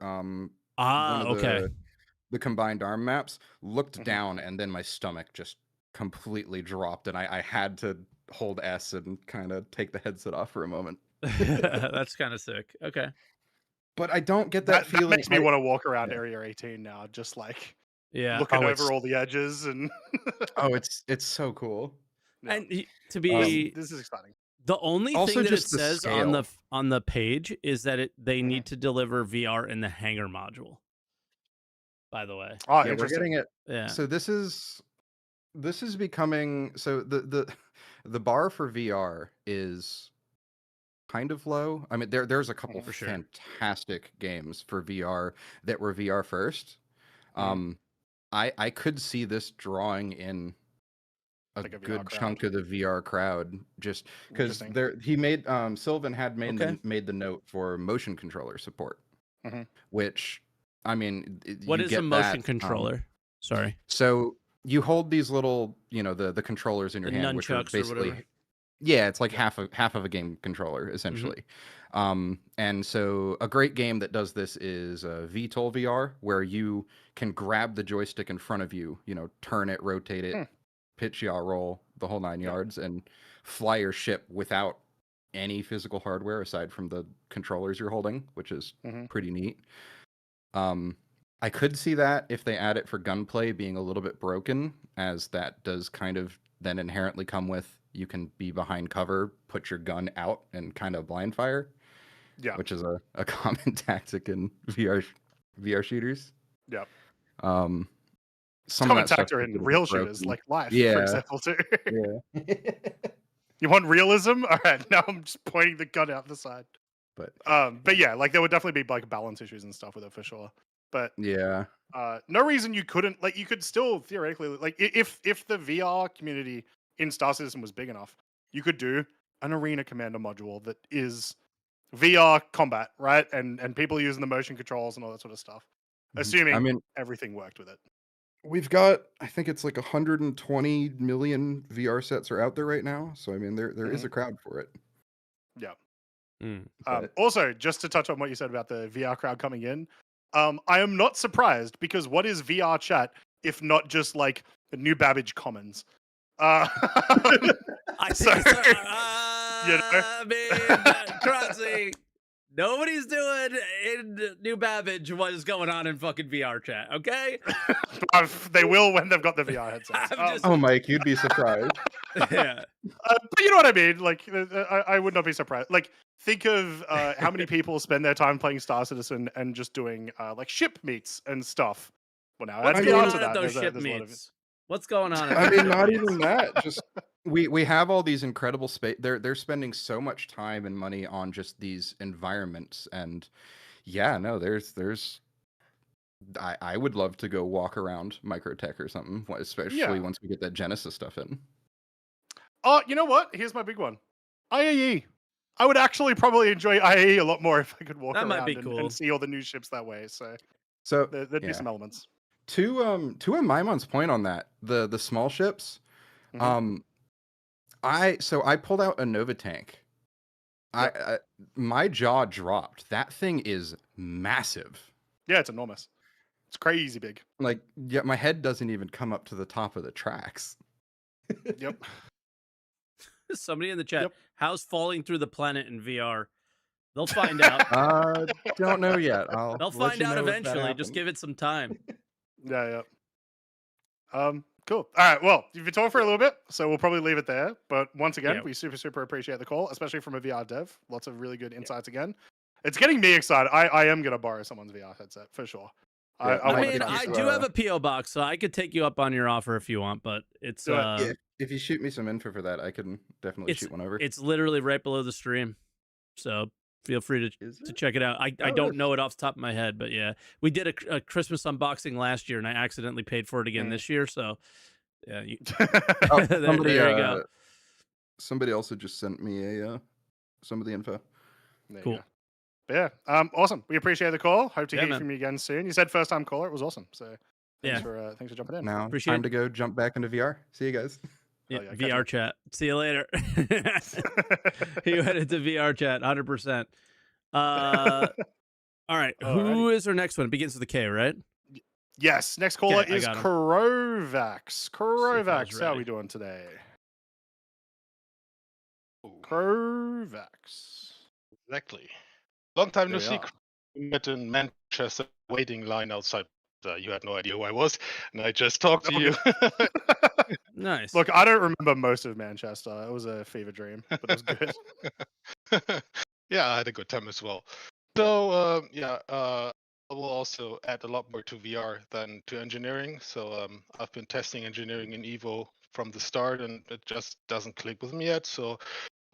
one of the combined arm maps, looked down, and then my stomach just completely dropped, and I had to hold S and kind of take the headset off for a moment. That's kind of sick. Okay. But I don't get that feeling. That makes me want to walk around Area 18 now, just like looking over all the edges and it's so cool. And to be this is exciting. The only also thing that it just the says scale. on the page is that they need to deliver VR in the hangar module. By the way. Oh, yeah, we're getting it. Yeah. So this is this is becoming so the bar for VR is kind of low. I mean, there's a couple For sure. fantastic games for VR that were VR first. I could see this drawing in a Like a VR good crowd. chunk of the VR crowd, just because Interesting. he made Sylvan had Okay. made the note for motion controller support, which I mean, What you is get a motion that, controller? Sorry. so you hold these little, the controllers in your The hand, which are nunchucks or whatever. basically, yeah, it's like half of a game controller essentially. And so a great game that does this is VTOL VR, where you can grab the joystick in front of you, turn it, rotate it, pitch, yaw, roll, the whole 9 yards, and fly your ship without any physical hardware aside from the controllers you're holding, which is pretty neat. I could see that if they add it for gunplay being a little bit broken, as that does kind of then inherently come with, you can be behind cover, put your gun out, and kind of blind fire. Yeah. Which is a common tactic in VR shooters. Yep. Some common of that tactic in real shooters like Life, for example, too. Yeah. You want realism? All right, now I'm just pointing the gun out the side. But yeah, like there would definitely be like balance issues and stuff with it for sure. But yeah, no reason you couldn't, like, you could still theoretically, like, if the VR community in Star Citizen was big enough, you could do an arena commander module that is VR combat, right? And people using the motion controls and all that sort of stuff. Assuming I mean, everything worked with it. we've got, I think it's like 120 million VR sets are out there right now. So I mean, there is a crowd for it. Yeah. But Also, just to touch on what you said about the VR crowd coming in, I am not surprised, because what is VR chat if not just like the New Babbage Commons? I So, think it's, you know? I mean, Croncy, nobody's doing in New Babbage what is going on in fucking VR chat, okay? They will when they've got the VR headsets. oh, Mike, you'd be surprised. Yeah. But you know what I mean? Like, I would not be surprised. Like, think of how many people spend their time playing Star Citizen and just doing like ship meets and stuff. Well, now What's that's going VR on to at that. those There's ship a lot of it. meets? What's going on? At I those mean, ship not meets? even that. Just we have all these incredible space. They're spending so much time and money on just these environments, and yeah, no, there's. I would love to go walk around Microtech or something, especially once we get that Genesis stuff in. Oh, you know what? Here's my big one. IAE. I would actually probably enjoy IAE a lot more if I could walk That around might be cool. and see all the new ships that way. So there'd be yeah. some elements. To Maimon's point on that, the small ships, I pulled out a Nova tank. I my jaw dropped. That thing is massive. Yeah, it's enormous. It's crazy big. Like, yeah, my head doesn't even come up to the top of the tracks. Yep. Somebody in the chat, how's falling through the planet in VR? They'll find out. Don't know yet. They'll find out eventually. Just give it some time. Yeah. Cool. All right. Well, you've been talking for a little bit, so we'll probably leave it there. But once again, we super appreciate the call, especially from a VR dev. Lots of really good insights again. It's getting me excited. I am gonna borrow someone's VR headset for sure. Yeah, I mean, I do have a PO box, so I could take you up on your offer if you want. But it's if you shoot me some info for that, I can definitely shoot one over. It's literally right below the stream, so feel free to check it out. I don't know it off the top of my head, but yeah, we did a Christmas unboxing last year, and I accidentally paid for it again this year. So yeah, there you go. Somebody also just sent me some of the info. Cool. Yeah. Awesome. We appreciate the call. Hope to hear from you again soon. You said first time caller. It was awesome. So thanks for jumping in. Now time to go jump back into VR. See you guys. Yeah, VR chat. See you later. He went into VR chat, 100%. All right. Who is our next one? It begins with a K, right? Yes. Next caller is Krovax. Krovax, how are we doing today? Krovax. Exactly. Long time no see. We met in Manchester, waiting line outside. You had no idea who I was, and I just talked to you. Nice. Look, I don't remember most of Manchester. It was a fever dream, but it was good. Yeah, I had a good time as well. So, will also add a lot more to VR than to engineering. So I've been testing engineering in Evo from the start, and it just doesn't click with me yet. So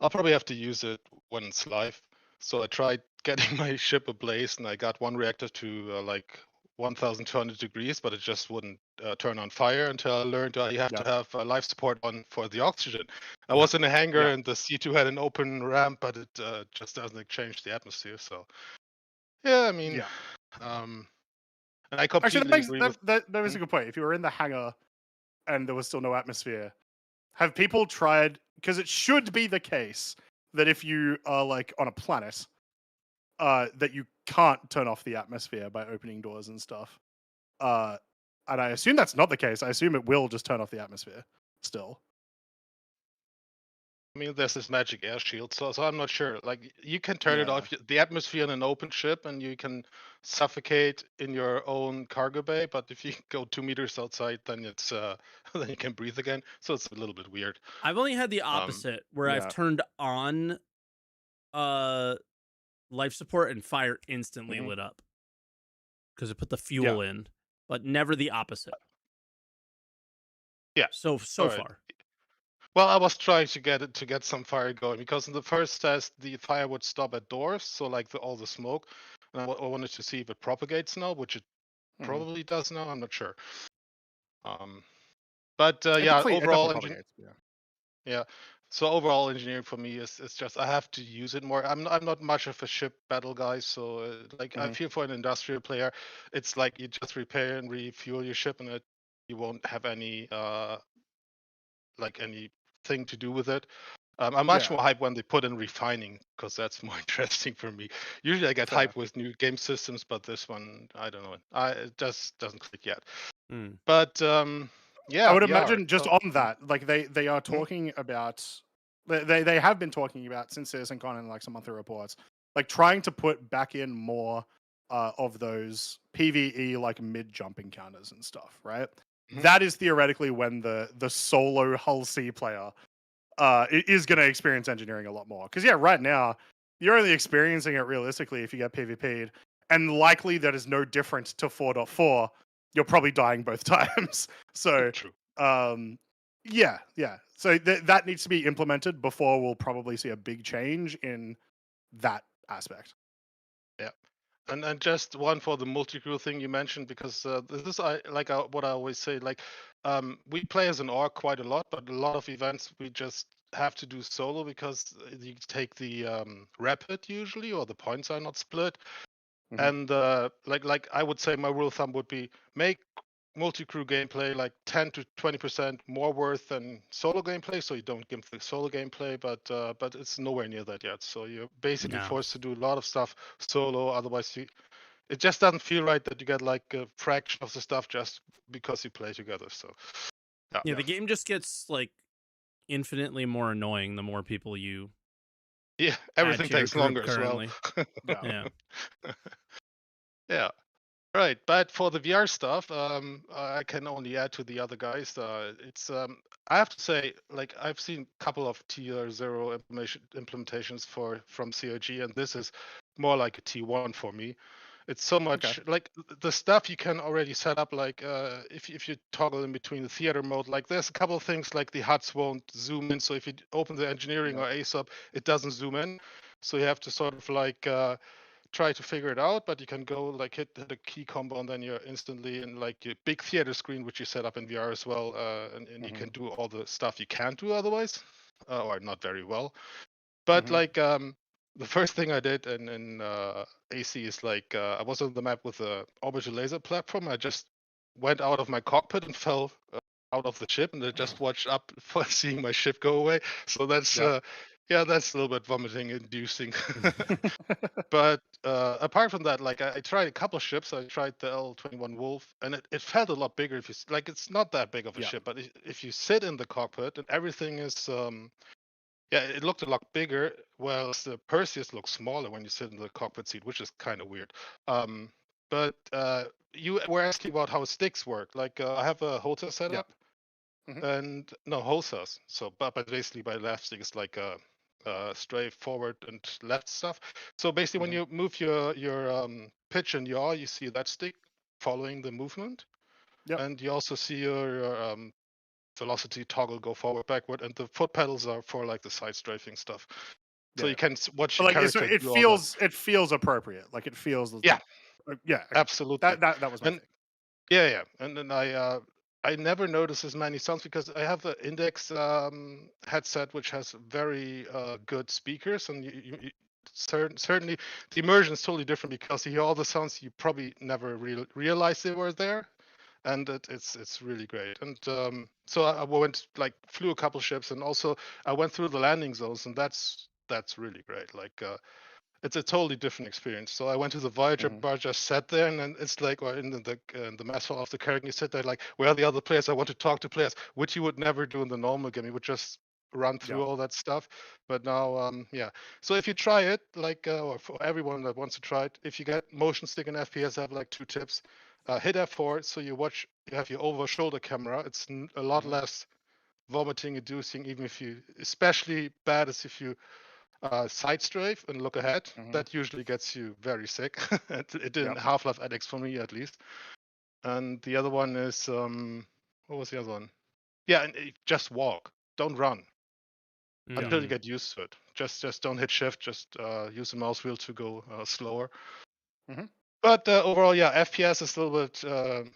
I'll probably have to use it when it's live. So I tried getting my ship ablaze, and I got one reactor to like 1,200 degrees, but it just wouldn't turn on fire until I learned you have to have life support on for the oxygen. I was in a hangar, and the C2 had an open ramp, but it just doesn't exchange the atmosphere. So yeah, I mean, and I completely agree with. That was a good point. If you were in the hangar and there was still no atmosphere, have people tried? Because it should be the case that if you are like on a planet, that you can't turn off the atmosphere by opening doors and stuff. And I assume that's not the case. I assume it will just turn off the atmosphere still. I mean, there's this magic air shield, so I'm not sure. Like, you can turn it off, the atmosphere in an open ship, and you can suffocate in your own cargo bay. But if you go 2 meters outside, then it's then you can breathe again. So it's a little bit weird. I've only had the opposite, where I've turned on life support and fire instantly lit up because it put the fuel in, but never the opposite. Yeah. So far. Well, I was trying to get some fire going, because in the first test the fire would stop at doors, so like all the smoke, and I wanted to see if it propagates now, which it probably does now. I'm not sure. But yeah, overall yeah. So overall engineering for me is just I have to use it more. I'm not much of a ship battle guy, so like I feel for an industrial player, it's like you just repair and refuel your ship, and you won't have any like anything to do with it. I'm much more hyped when they put in refining, because that's more interesting for me. Usually I get hyped with new game systems, but this one, I don't know. It just doesn't click yet. But yeah, I would imagine just on that, like they are talking about, they have been talking about since CitizenCon and like some other reports, like trying to put back in more of those PvE like mid jump encounters and stuff, right? That is theoretically when the solo Hull C player is going to experience engineering a lot more. Because yeah, right now you're only experiencing it realistically if you get PvP'd, and likely that is no different to 4.4. You're probably dying both times. So, yeah. So that needs to be implemented before we'll probably see a big change in that aspect. Yeah. And just one for the multi-crew thing you mentioned, because this is what I always say, like we play as an org quite a lot, but a lot of events we just have to do solo, because you take the rapid usually, or the points are not split. And like I would say my rule of thumb would be make multi-crew gameplay like 10 to 20% more worth than solo gameplay, so you don't give the solo gameplay, but it's nowhere near that yet. So you're basically forced to do a lot of stuff solo, otherwise it just doesn't feel right that you get like a fraction of the stuff just because you play together. So yeah, the game just gets like infinitely more annoying the more people you everything takes longer currently. As well. Yeah. Right, but for the VR stuff, I can only add to the other guys. It's I have to say, like I've seen a couple of tier 0 implementations from COG, and this is more like a T1 for me. It's so much like the stuff you can already set up. Like if you toggle in between the theater mode, like there's a couple of things like the HUDs won't zoom in. So if you open the engineering or ASUP, it doesn't zoom in. So you have to sort of like try to figure it out, but you can go like hit a key combo, and then you're instantly in like your big theater screen, which you set up in VR as well, and you can do all the stuff you can't do otherwise, or not very well. But like the first thing I did in AC is like I was on the map with a orbital laser platform. I just went out of my cockpit and fell out of the ship, and I just watched up for seeing my ship go away. So that's that's a little bit vomiting inducing. But apart from that, like I tried a couple of ships. I tried the L-21 Wolf, and it felt a lot bigger. If you like, it's not that big of a ship, but if you sit in the cockpit and everything is it looked a lot bigger, whereas the Perseus looks smaller when you sit in the cockpit seat, which is kind of weird. But you were asking about how sticks work. Like I have a HOTA setup, and no HOSAs. So, but basically, my left stick is like a strafe forward and left stuff. So basically, when you move your pitch and yaw, you see that stick following the movement, and you also see your velocity toggle go forward, backward, and the foot pedals are for like the side strafing stuff. So you can watch your like character it do all that. it feels appropriate. Like it feels. Yeah, yeah, absolutely. That was my thing. Yeah, and then I never notice as many sounds because I have an Index headset which has very good speakers, and you certainly the immersion is totally different because you hear all the sounds you probably never realized they were there, and it's really great. And so I went flew a couple ships, and also I went through the landing zones, and that's really great. Like it's a totally different experience. So I went to the Voyager bar, just sat there, and then it's like, or in the mess hall of the character, you sit there like, where are the other players? I want to talk to players, which you would never do in the normal game. You would just run through all that stuff. But now, yeah. So if you try it, like, or for everyone that wants to try it, if you get motion stick and FPS, I have like 2 tips. Hit F4, so you have your over-shoulder camera. It's a lot less vomiting inducing, even if you, especially bad as if you side strafe and look ahead. That usually gets you very sick. It did in Half-Life Alyx for me, at least. And the other one is what was the other one? Yeah, and just walk. Don't run until you get used to it. Just don't hit shift. Just use the mouse wheel to go slower. But overall, yeah, FPS is a little bit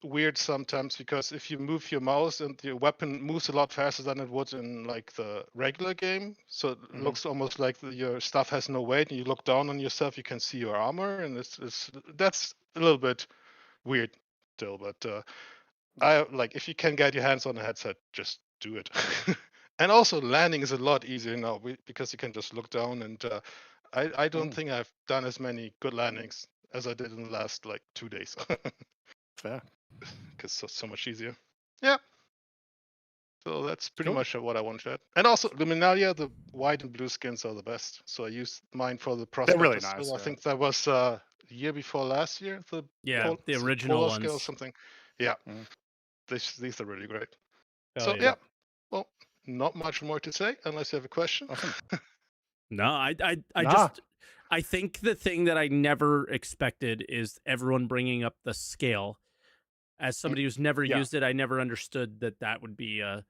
weird sometimes because if you move your mouse and your weapon moves a lot faster than it would in like the regular game, so it looks almost like your stuff has no weight, and you look down on yourself, you can see your armor, and that's a little bit weird still. But I like, if you can get your hands on a headset, just do it. And also landing is a lot easier now because you can just look down, and I don't think I've done as many good landings as I did in the last like 2 days. Fair. Because so much easier. Yeah. So that's pretty much what I want to add. And also, Luminalia, the white and blue skins are the best. So I used mine for the Prospector. They're really nice. I think that was the year before last year. The original Polar ones scale or something. Yeah. These are really great. Hell so yeah. Well, not much more to say unless you have a question. Awesome. No, I think the thing that I never expected is everyone bringing up the scale. As somebody who's never used it, I never understood that would be a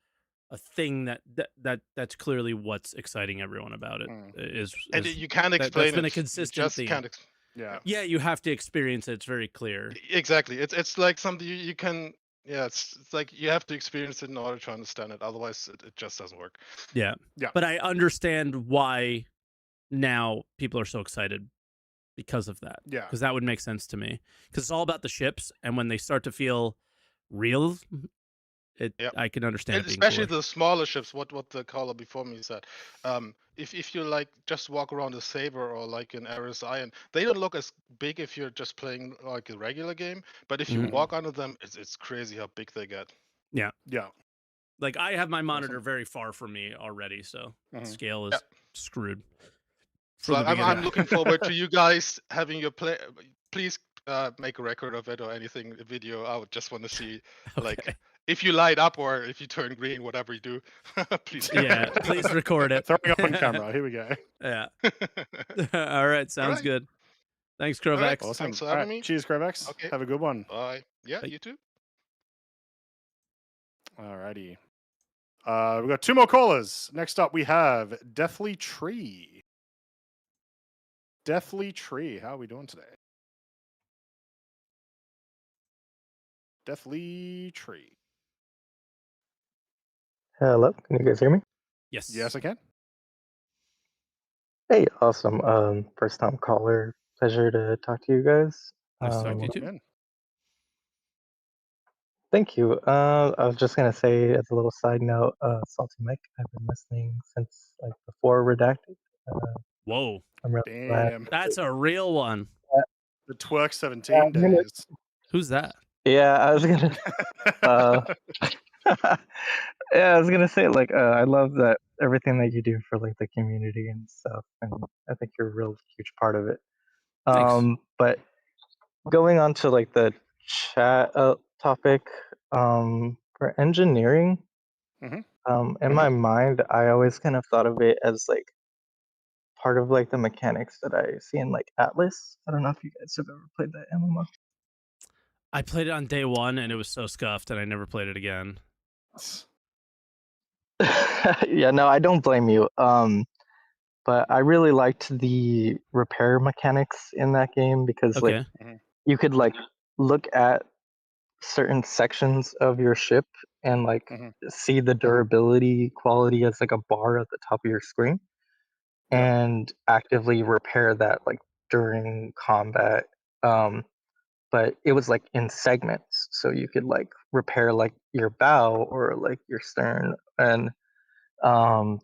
thing that's clearly what's exciting everyone about it. And you can't explain that's been it. a consistent You just theme. can't yeah, you have to experience it. It's very clear. Exactly. It's like something you can. Yeah, it's like you have to experience it in order to understand it. Otherwise, it just doesn't work. Yeah. But I understand why now people are so excited because of that. Yeah. Because that would make sense to me. Because it's all about the ships, and when they start to feel real, I can understand it being especially cooler. the smaller ships. What the caller before me said. If you like just walk around a Saber or like an Ares Iron, they don't look as big if you're just playing like a regular game. But if you walk under them, it's crazy how big they get. Yeah. Yeah. Like, I have my monitor very far from me already, so scale is screwed. So I'm looking forward to you guys having your play. Please make a record of it or anything, a video. I would just want to see like if you light up or if you turn green, whatever you do. Please. Please record it. Throwing up on camera. Here we go. Yeah. All right. Sounds good. Thanks, Krovax. Right. Awesome. Thanks for having me. Cheers, Krovax. Okay. Have a good one. Bye. Yeah, Bye. you too. Alrighty. We've got 2 more callers. Next up, we have Deathly Tree. Deathly Tree. How are we doing today? Deathly Tree. Hello, can you guys hear me? Yes. Yes, I can. Hey, awesome. First time caller. Pleasure to talk to you guys. Nice to talk to you too. Thank you. I was just gonna say, as a little side note, SaltEMike, I've been listening since like before Redacted. Whoa. I'm really glad. That's a real one. The Twerk 17 days. Who's that? Yeah, I was gonna. Yeah, I was gonna say, like, I love that everything that you do for like the community and stuff, and I think you're a real huge part of it. Thanks. But going on to like the chat topic, for engineering, In my mind, I always kind of thought of it as like part of like the mechanics that I see in like Atlas. I don't know if you guys have ever played that MMO. I played it on day one and it was so scuffed, and I never played it again. Yeah, no, I don't blame you. But I really liked the repair mechanics in that game because like Okay. you could like look at certain sections of your ship and like see the durability quality as like a bar at the top of your screen and actively repair that like during combat. But it was like in segments, so you could like repair like your bow or like your stern, and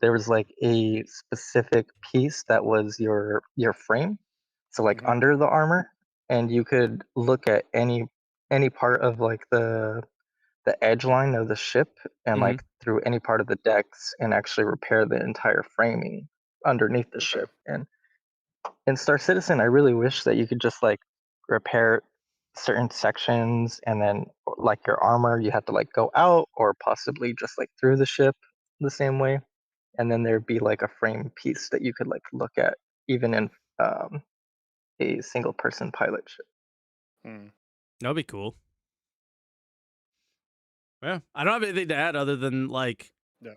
there was like a specific piece that was your frame, so like under the armor, and you could look at any part of like the edge line of the ship and like through any part of the decks and actually repair the entire framing underneath the ship. And in Star Citizen, I really wish that you could just like repair certain sections, and then like your armor, you have to like go out or possibly just like through the ship the same way, and then there'd be like a frame piece that you could like look at even in a single person pilot ship. That'd be cool. Yeah, I don't have anything to add other than like,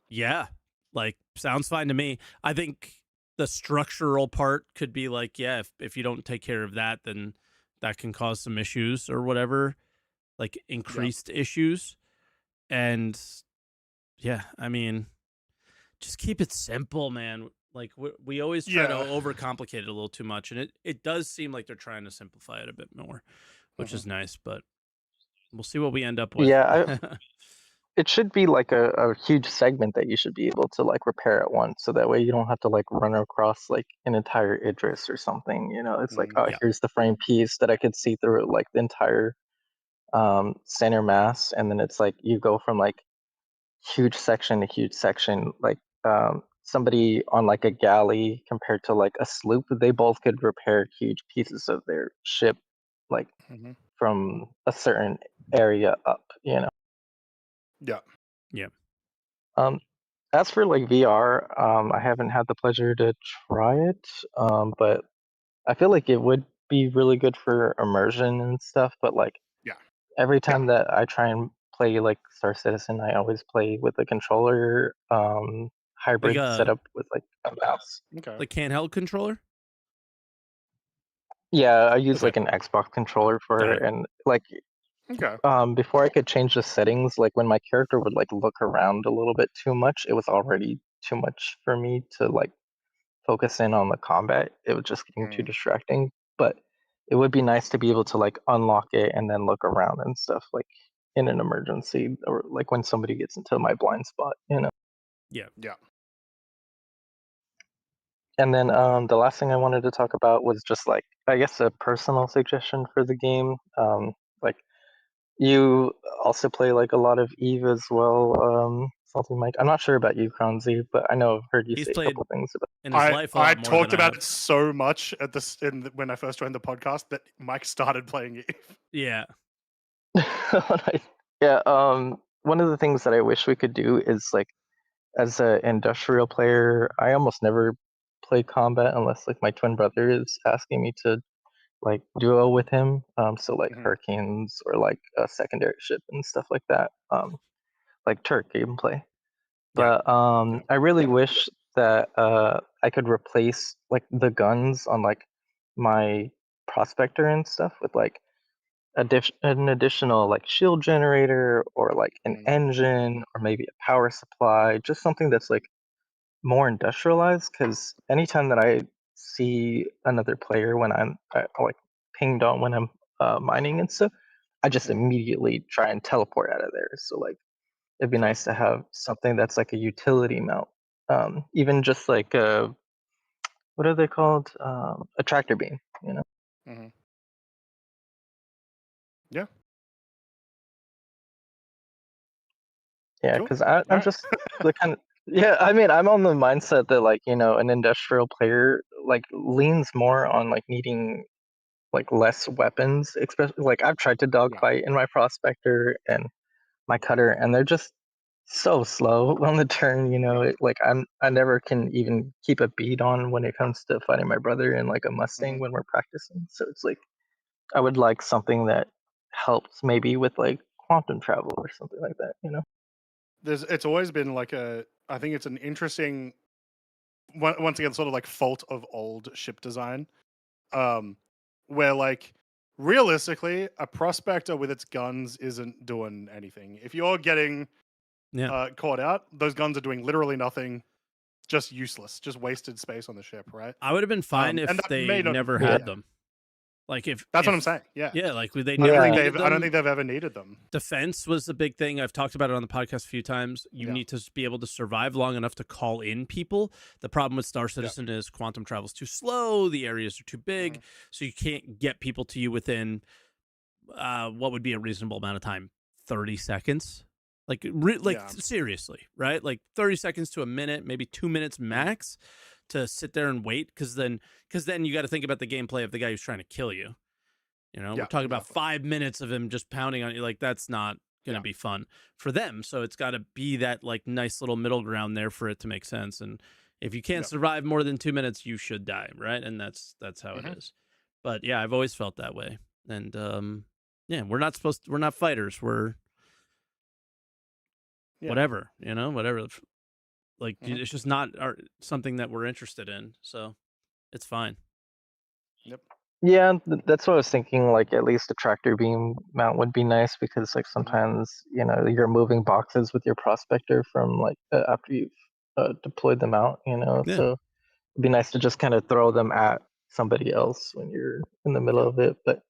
yeah, like sounds fine to me. I think the structural part could be like, yeah, if you don't take care of that, then that can cause some issues or whatever, like increased issues. And yeah, I mean, just keep it simple, man. Like we always try to overcomplicate it a little too much, and it does seem like they're trying to simplify it a bit more, which is nice. But we'll see what we end up with. Yeah, it should be like a huge segment that you should be able to like repair at once, so that way you don't have to like run across like an entire Idris or something. You know, it's like, oh, here's the frame piece that I could see through like the entire center mass, and then it's like you go from like huge section to huge section, like somebody on like a galley compared to like a sloop, they both could repair huge pieces of their ship like from a certain area up, you know. Yeah. As for like VR, I haven't had the pleasure to try it, but I feel like it would be really good for immersion and stuff. But like every time that I try and play like Star Citizen, I always play with a controller hybrid setup with like a mouse. Like handheld controller? Yeah, I use like an Xbox controller for it, and like before I could change the settings, like when my character would like look around a little bit too much, it was already too much for me to like focus in on the combat. It was just getting too distracting. But it would be nice to be able to like unlock it and then look around and stuff, like in an emergency or like when somebody gets into my blind spot, you know. Yeah. And then the last thing I wanted to talk about was just like, I guess, a personal suggestion for the game. Like you also play like a lot of Eve as well, SaltEMike. I'm not sure about you, Cronzy, but I know I've heard you say a couple things about in his life. I talked about it so much at this when I first joined the podcast that Mike started playing Eve. Yeah. Yeah. One of the things that I wish we could do is like, as an industrial player, I almost never play combat unless like my twin brother is asking me to like duo with him. So like Hurricanes or like a secondary ship and stuff like that. Like Turk gameplay. But I really wish that I could replace like the guns on like my prospector and stuff with like an additional like shield generator or like an engine or maybe a power supply, just something that's like more industrialized. Because anytime that I see another player when I'm like pinged on when I'm mining and stuff, I just immediately try and teleport out of there. So like it'd be nice to have something that's like a utility mount, even just like what are they called, a tractor beam, you know. Yeah, because I'm just the kind of, yeah, I mean, I'm on the mindset that like, you know, an industrial player like leans more on like needing like less weapons, especially like I've tried to dogfight in my prospector and my cutter, and they're just so slow on the turn. Like I never can even keep a beat on when it comes to fighting my brother in like a Mustang when we're practicing. So it's like I would like something that helps maybe with like quantum travel or something like that. It's always been like I think it's an interesting, once again, sort of like fault of old ship design, where like realistically a prospector with its guns isn't doing anything. If you're getting caught out, those guns are doing literally nothing, just useless, just wasted space on the ship, right? I would have been fine and if that they may not never have- had yeah. them. Like if That's what I'm saying. Yeah. like they I never don't think needed I don't them. think they've ever needed them. Defense was the big thing. I've talked about it on the podcast a few times. You need to be able to survive long enough to call in people. The problem with Star Citizen is quantum travel's too slow. The areas are too big, so you can't get people to you within what would be a reasonable amount of time. 30 seconds. Like seriously, right? Like 30 seconds to a minute, maybe 2 minutes max to sit there and wait, because then you got to think about the gameplay of the guy who's trying to kill you. We're talking about 5 minutes of him just pounding on you. Like, that's not going to be fun for them. So it's got to be that like nice little middle ground there for it to make sense. And if you can't survive more than 2 minutes, you should die, right? And that's how it is. But yeah, I've always felt that way. And we're not fighters. We're whatever, whatever. Like it's just not something that we're interested in. So it's fine. Yeah, that's what I was thinking. Like at least a tractor beam mount would be nice, because like sometimes you're moving boxes with your prospector from like after you've deployed them out. So it'd be nice to just kind of throw them at somebody else when you're in the middle of it. But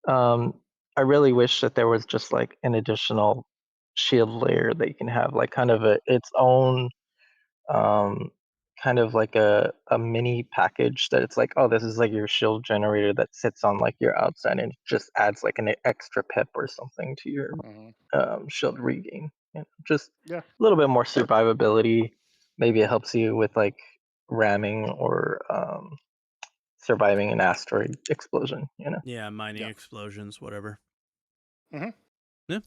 I really wish that there was just like an additional shield layer that you can have, like kind of its own kind of like a mini package that it's like, oh, this is like your shield generator that sits on like your outside, and it just adds like an extra pip or something to your shield regain. Just a little bit more survivability. Maybe it helps you with like ramming or surviving an asteroid explosion. Yeah, mining explosions, whatever. Yeah.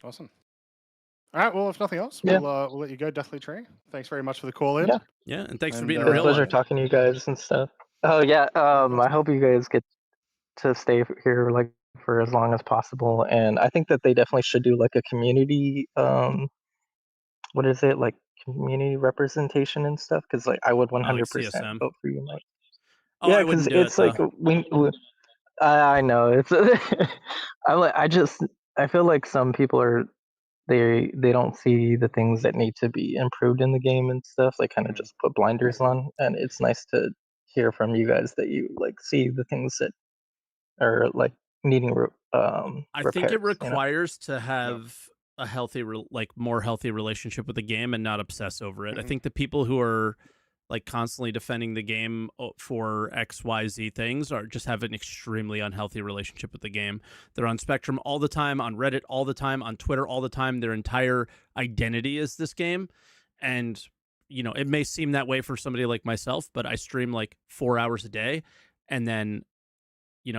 Awesome. All right. Well, if nothing else, we'll let you go, Deathly Tree. Thanks very much for the call in. Yeah, and thanks for being It a was a real pleasure one. talking to you guys and stuff. Oh yeah. I hope you guys get to stay here like for as long as possible. And I think that they definitely should do like a community what is it, like community representation and stuff, because like I would 100% CSM. vote for you, Mike. Oh, I wouldn't do it's it, like I know it's I feel like some people are they don't see the things that need to be improved in the game and stuff. They kind of just put blinders on, and it's nice to hear from you guys that you like see the things that are like needing I think it repairs, requires to have a healthy more healthy relationship with the game and not obsess over it. I think the people who are like constantly defending the game for XYZ things are just have an extremely unhealthy relationship with the game. They're on Spectrum all the time, on Reddit all the time, on Twitter all the time. Their entire identity is this game. And it may seem that way for somebody like myself, but I stream like 4 hours a day and then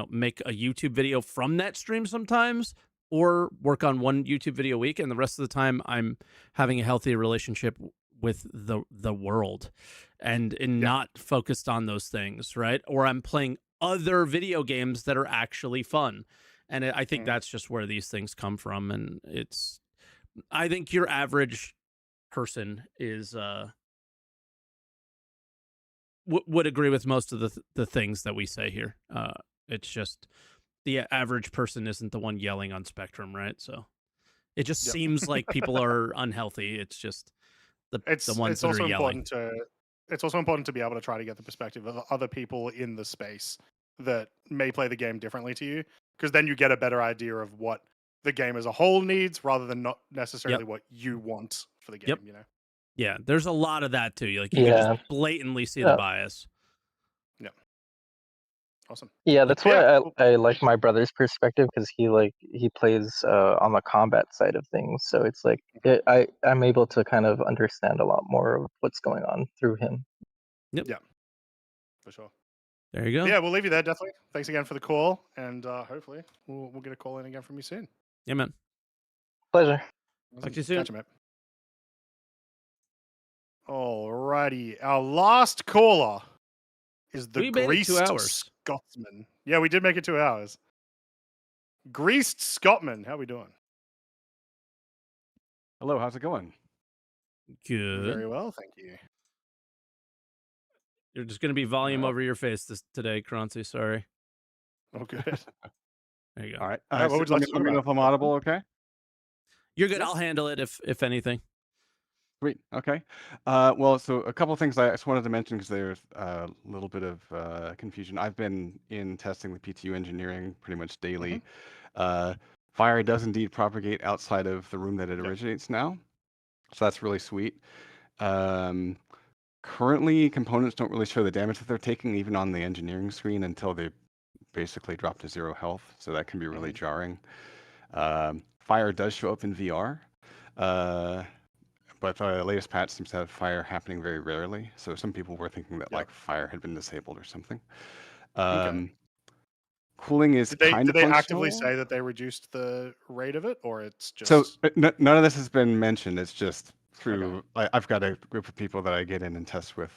make a YouTube video from that stream sometimes, or work on one YouTube video a week, and the rest of the time I'm having a healthy relationship with the world and not focused on those things, right? Or I'm playing other video games that are actually fun. And I think that's just where these things come from. And I think your average person is would agree with most of the things that we say here. It's just the average person isn't the one yelling on Spectrum, right? So it just seems like people are unhealthy. It's just the ones that are yelling. It's also important to be able to try to get the perspective of other people in the space that may play the game differently to you, because then you get a better idea of what the game as a whole needs, rather than not necessarily what you want for the game. Yeah, there's a lot of that too. Like you can just blatantly see the bias. Awesome. Yeah, that's why I like my brother's perspective, because he plays on the combat side of things. So it's like I'm able to kind of understand a lot more of what's going on through him. Yep. Yeah. For sure. There you go. Yeah, we'll leave you there, definitely. Thanks again for the call, and hopefully we'll get a call in again from you soon. Yeah, man. Pleasure. Talk to you soon. Catch you, mate. Alrighty, our last caller is the We made it 2 Greased hours. Scotsman. Yeah, we did make it 2 hours. Greased Scotsman, how we doing? Hello, how's it going? Good. Very well, thank you. You're just going to be volume Well. over your face today, Croncy. Sorry. Oh, good. There you go. All right. Yeah, what would you like to let talk me know about? if I'm audible, okay? You're good. Yes. I'll handle it if anything. Sweet. Okay. Well, so a couple of things I just wanted to mention because there's a little bit of confusion. I've been in testing the PTU engineering pretty much daily. Fire does indeed propagate outside of the room that it originates now. So that's really sweet. Currently, components don't really show the damage that they're taking, even on the engineering screen, until they basically drop to 0 health. So that can be really jarring. Fire does show up in VR. But the latest patch seems to have fire happening very rarely. So some people were thinking that like fire had been disabled or something. Cooling is kind of Did they functional. actively say that they reduced the rate of it, or it's just So none of this has been mentioned. It's just through. I've got a group of people that I get in and test with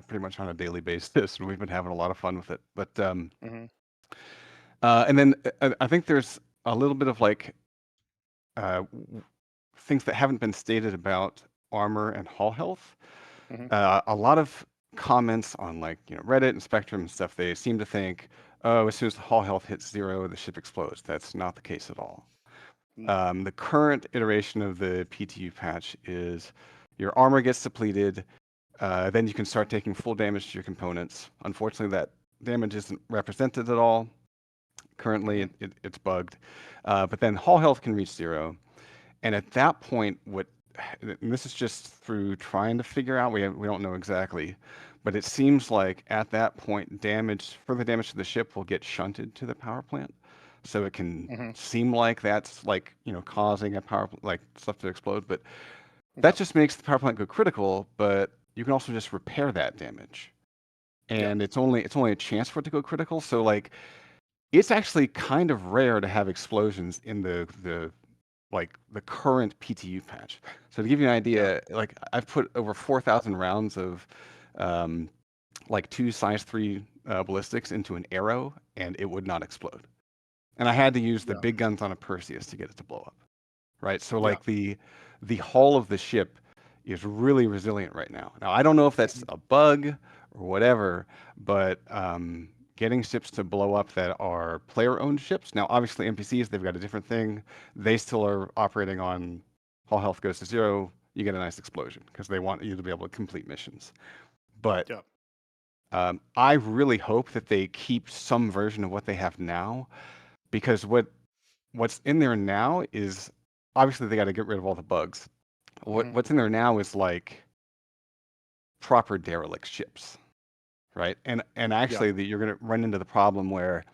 pretty much on a daily basis, and we've been having a lot of fun with it. But and then I think there's a little bit of like things that haven't been stated about armor and hull health. A lot of comments on like Reddit and Spectrum and stuff, they seem to think, oh, as soon as the hull health hits 0, the ship explodes. That's not the case at all. The current iteration of the PTU patch is your armor gets depleted, then you can start taking full damage to your components. Unfortunately, that damage isn't represented at all. Currently, it's bugged. But then hull health can reach 0. And at that point, and this is just through trying to figure out, we don't know exactly, but it seems like at that point, further damage to the ship will get shunted to the power plant. So it can seem like that's like, causing a like stuff to explode, but that just makes the power plant go critical, but you can also just repair that damage. And it's only a chance for it to go critical. So like, it's actually kind of rare to have explosions in the current PTU patch. So to give you an idea, like I've put over 4,000 rounds of like 2 size 3 ballistics into an arrow, and it would not explode. And I had to use the big guns on a Perseus to get it to blow up. Right. So like the hull of the ship is really resilient right now. Now I don't know if that's a bug or whatever, but getting ships to blow up that are player-owned ships. Now, obviously, NPCs, they've got a different thing. They still are operating on hull health goes to 0. You get a nice explosion because they want you to be able to complete missions. But I really hope that they keep some version of what they have now, because what's in there now is obviously they got to get rid of all the bugs. What's in there now is like proper derelict ships. Right, and actually, you're going to run into the problem where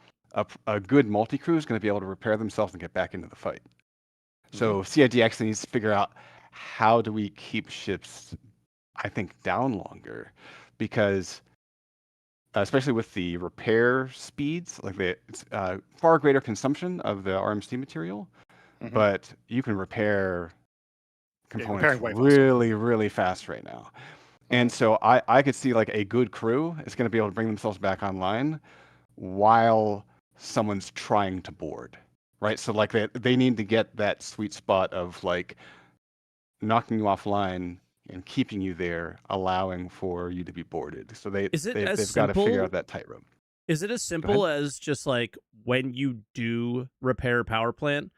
a good multi-crew is going to be able to repair themselves and get back into the fight. So CIG actually needs to figure out how do we keep ships, I think, down longer, because especially with the repair speeds, like it's far greater consumption of the RMC material, but you can repair components really, really fast right now. And so I could see like a good crew is going to be able to bring themselves back online while someone's trying to board, right? So like they need to get that sweet spot of like knocking you offline and keeping you there, allowing for you to be boarded. So they've got to figure out that tightrope. Is it as simple as just like when you do repair a power plant,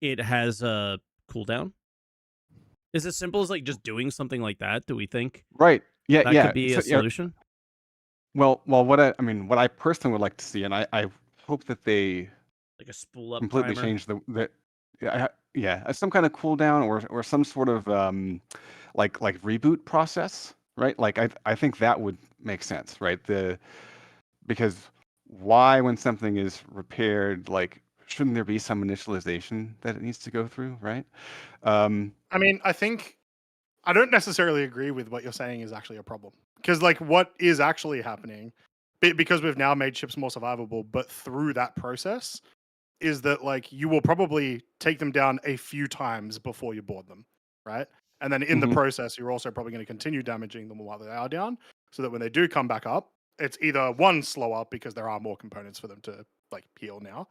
it has a cooldown? Is it simple as like just doing something like that? Do we think? Right. Yeah. That could be a solution. Well, what I personally would like to see, and I hope that they like a spool up completely timer. change some kind of cooldown or some sort of like reboot process, right? Like I think that would make sense, right? Because why, when something is repaired, like shouldn't there be some initialization that it needs to go through, right? I mean, I don't necessarily agree with what you're saying is actually a problem, because like what is actually happening, because we've now made ships more survivable, but through that process, is that like you will probably take them down a few times before you board them, right? And then in the process, you're also probably going to continue damaging them while they are down, so that when they do come back up, it's either one, slower because there are more components for them to like heal now,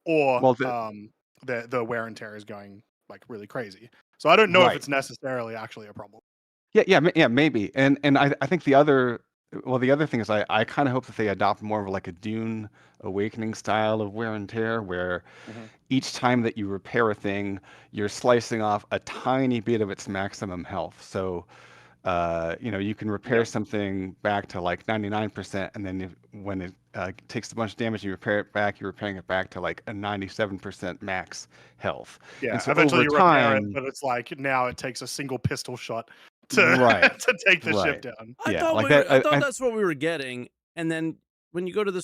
or Well, the wear and tear is going like really crazy. So I don't know if it's necessarily actually a problem. Yeah, maybe. And I think the other thing is I kind of hope that they adopt more of like a Dune Awakening style of wear and tear, where each time that you repair a thing, you're slicing off a tiny bit of its maximum health. So you can repair something back to like 99%, and then when it takes a bunch of damage, you repair it back. You're repairing it back to like a 97% max health. Yeah, and so eventually over you repair it, time, but it's like now it takes a single pistol shot to to take the ship down. I Yeah, thought like I that. thought that's what we were getting, and then when you go to the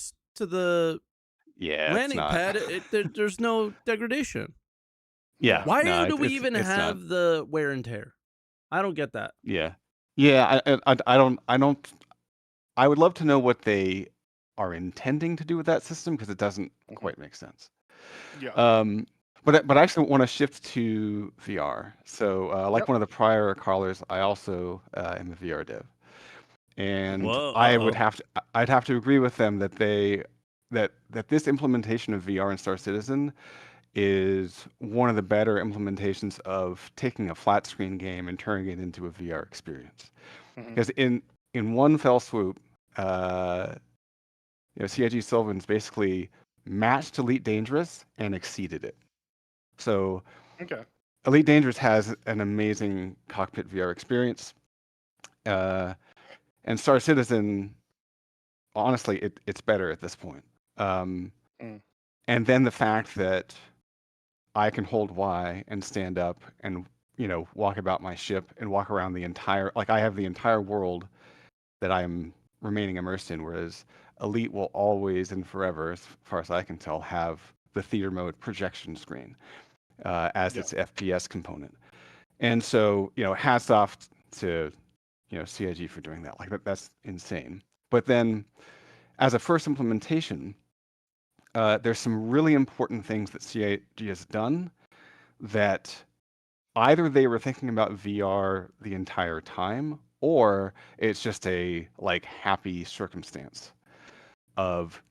Yeah, it's landing not. pad, there's no degradation. Yeah. Why No, do we it's even not. have the wear and tear? I don't get that. Yeah. I don't. I would love to know what they are intending to do with that system, because it doesn't quite make sense. Yeah. But I actually want to shift to VR. So like one of the prior callers, I also am a VR dev, and I'd have to agree with them that that this implementation of VR in Star Citizen is one of the better implementations of taking a flat screen game and turning it into a VR experience. Because in one fell swoop, CIG Sylvan's basically matched Elite Dangerous and exceeded it. So Elite Dangerous has an amazing cockpit VR experience, and Star Citizen, honestly, it's better at this point. And then the fact that I can hold Y and stand up and walk about my ship and walk around the entire, like I have the entire world that I'm remaining immersed in, whereas Elite will always and forever, as far as I can tell, have the theater mode projection screen as its FPS component. And so, hats off to CIG for doing that. Like that's insane. But then, as a first implementation, there's some really important things that CIG has done that either they were thinking about VR the entire time, or it's just a like happy circumstance of,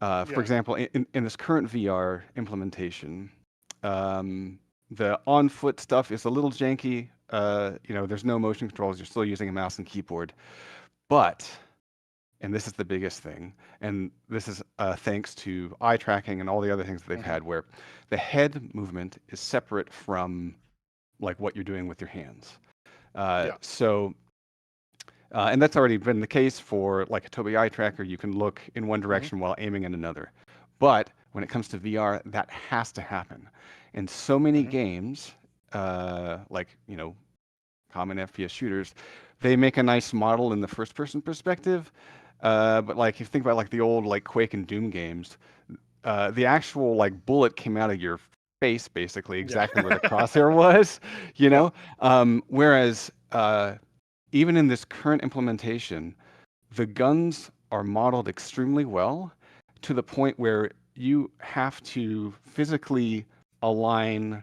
for example, in this current VR implementation, the on foot stuff is a little janky. There's no motion controls. You're still using a mouse and keyboard, but, and this is the biggest thing, and this is thanks to eye tracking and all the other things that they've had, where the head movement is separate from like what you're doing with your hands. So, and that's already been the case for like a Tobii eye tracker. You can look in one direction while aiming in another. But when it comes to VR, that has to happen. In so many games, like, common FPS shooters, they make a nice model in the first person perspective. But like, if you think about like the old like Quake and Doom games, the actual like bullet came out of your face, basically exactly where the crosshair was, whereas even in this current implementation, the guns are modeled extremely well, to the point where you have to physically align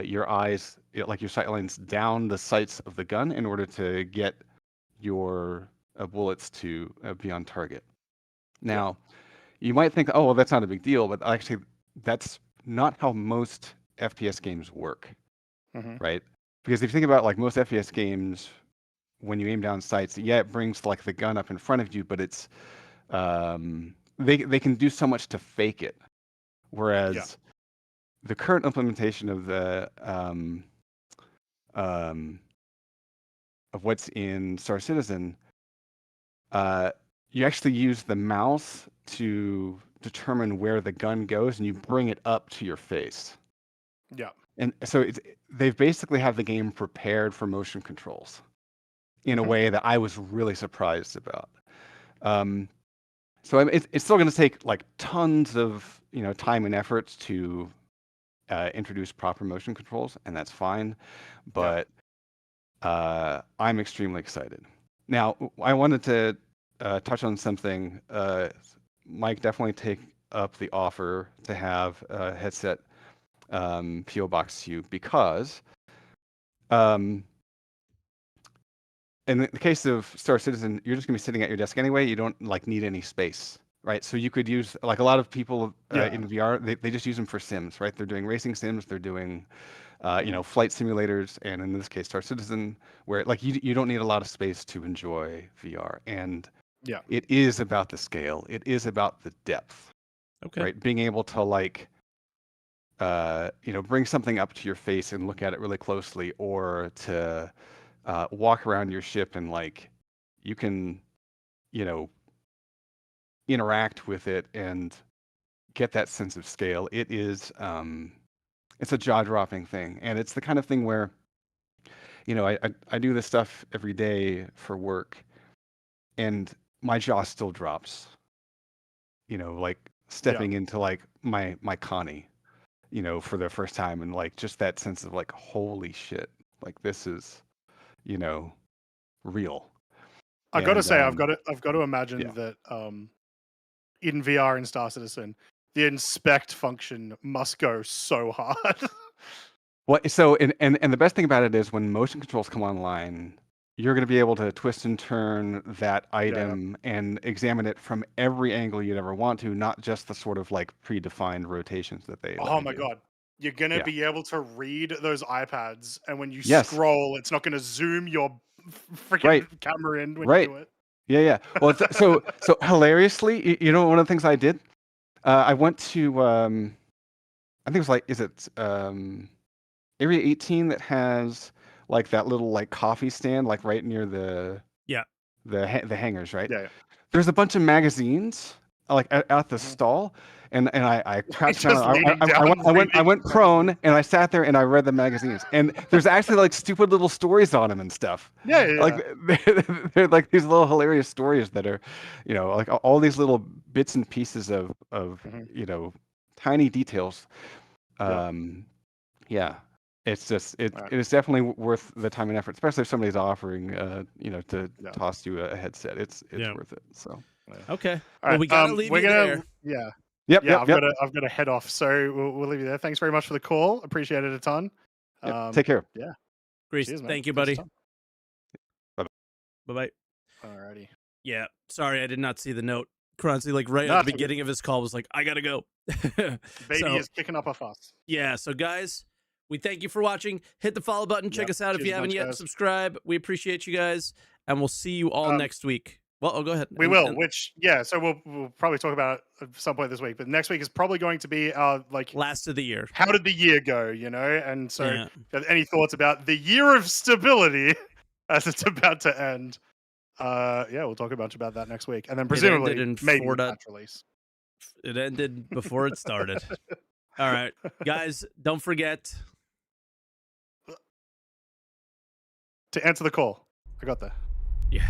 your eyes, like your sight lines, down the sights of the gun in order to get your bullets to be on target. Now, you might think, oh, well, that's not a big deal, but actually, that's not how most FPS games work, right? Because if you think about like most FPS games, when you aim down sights, it brings like the gun up in front of you, but it's they can do so much to fake it, whereas the current implementation of the of what's in Star Citizen, you actually use the mouse to determine where the gun goes, and you bring it up to your face. Yeah. And so they've basically have the game prepared for motion controls in a way that I was really surprised about. So it's still going to take like tons of time and effort to introduce proper motion controls, and that's fine. But I'm extremely excited. Now, I wanted to touch on something. Mike, definitely take up the offer to have a headset PO box to you, because In the case of Star Citizen, you're just going to be sitting at your desk anyway. You don't like need any space, right? So you could use, like, a lot of people in VR, they just use them for sims, right? They're doing racing sims, they're doing flight simulators, and in this case, Star Citizen, where like you don't need a lot of space to enjoy VR, and it is about the scale, it is about the depth, right? Being able to like bring something up to your face and look at it really closely, or to walk around your ship and like you can interact with it and get that sense of scale. It is it's a jaw-dropping thing, and it's the kind of thing where I do this stuff every day for work, and my jaw still drops. Like stepping into like my Connie, for the first time, and like just that sense of like, holy shit, like this is, real. I gotta say, I've got to imagine that in VR in Star Citizen, the inspect function must go so hard. Well, so and the best thing about it is when motion controls come online, you're going to be able to twist and turn that item and examine it from every angle you'd ever want to, not just the sort of like predefined rotations that they. Oh my god. You're going to be able to read those iPads, and when you Yes. scroll, it's not going to zoom your freaking camera in when you do it. Yeah. Well, so hilariously, one of the things I did, I went to, I think it was like, is it Area 18 that has like that little like coffee stand, like right near the hangars, right? Yeah. There's a bunch of magazines like at the stall, and I crouched down. I went prone, and I sat there and I read the magazines, and there's actually like stupid little stories on them and stuff. Yeah. Like they're like these little hilarious stories that are, like all these little bits and pieces of tiny details. Yeah. It's just it is definitely worth the time and effort, especially if somebody's offering to toss you a headset. It's worth it. So okay. All right. Well, we gotta leave you there. Yeah. Yep. I've got to head off. So we'll leave you there. Thanks very much for the call. Appreciate it a ton. Take care. Yeah. Grease, Cheers, thank you, buddy. Bye bye. Alrighty. Yeah. Sorry, I did not see the note. Croncy, like right at the beginning of his call, was like, I gotta go. Baby is kicking up a fuss. Yeah. So guys, we thank you for watching. Hit the follow button. Check us out if you haven't yet. Subscribe. We appreciate you guys, and we'll see you all next week. Well, go ahead. We will. So we'll probably talk about it at some point this week. But next week is probably going to be our last of the year. How did the year go? And so any thoughts about the year of stability as it's about to end? We'll talk a bunch about that next week, and then presumably maybe patch release. It ended before it started. All right, guys, don't forget to answer the call. I got that. Yeah.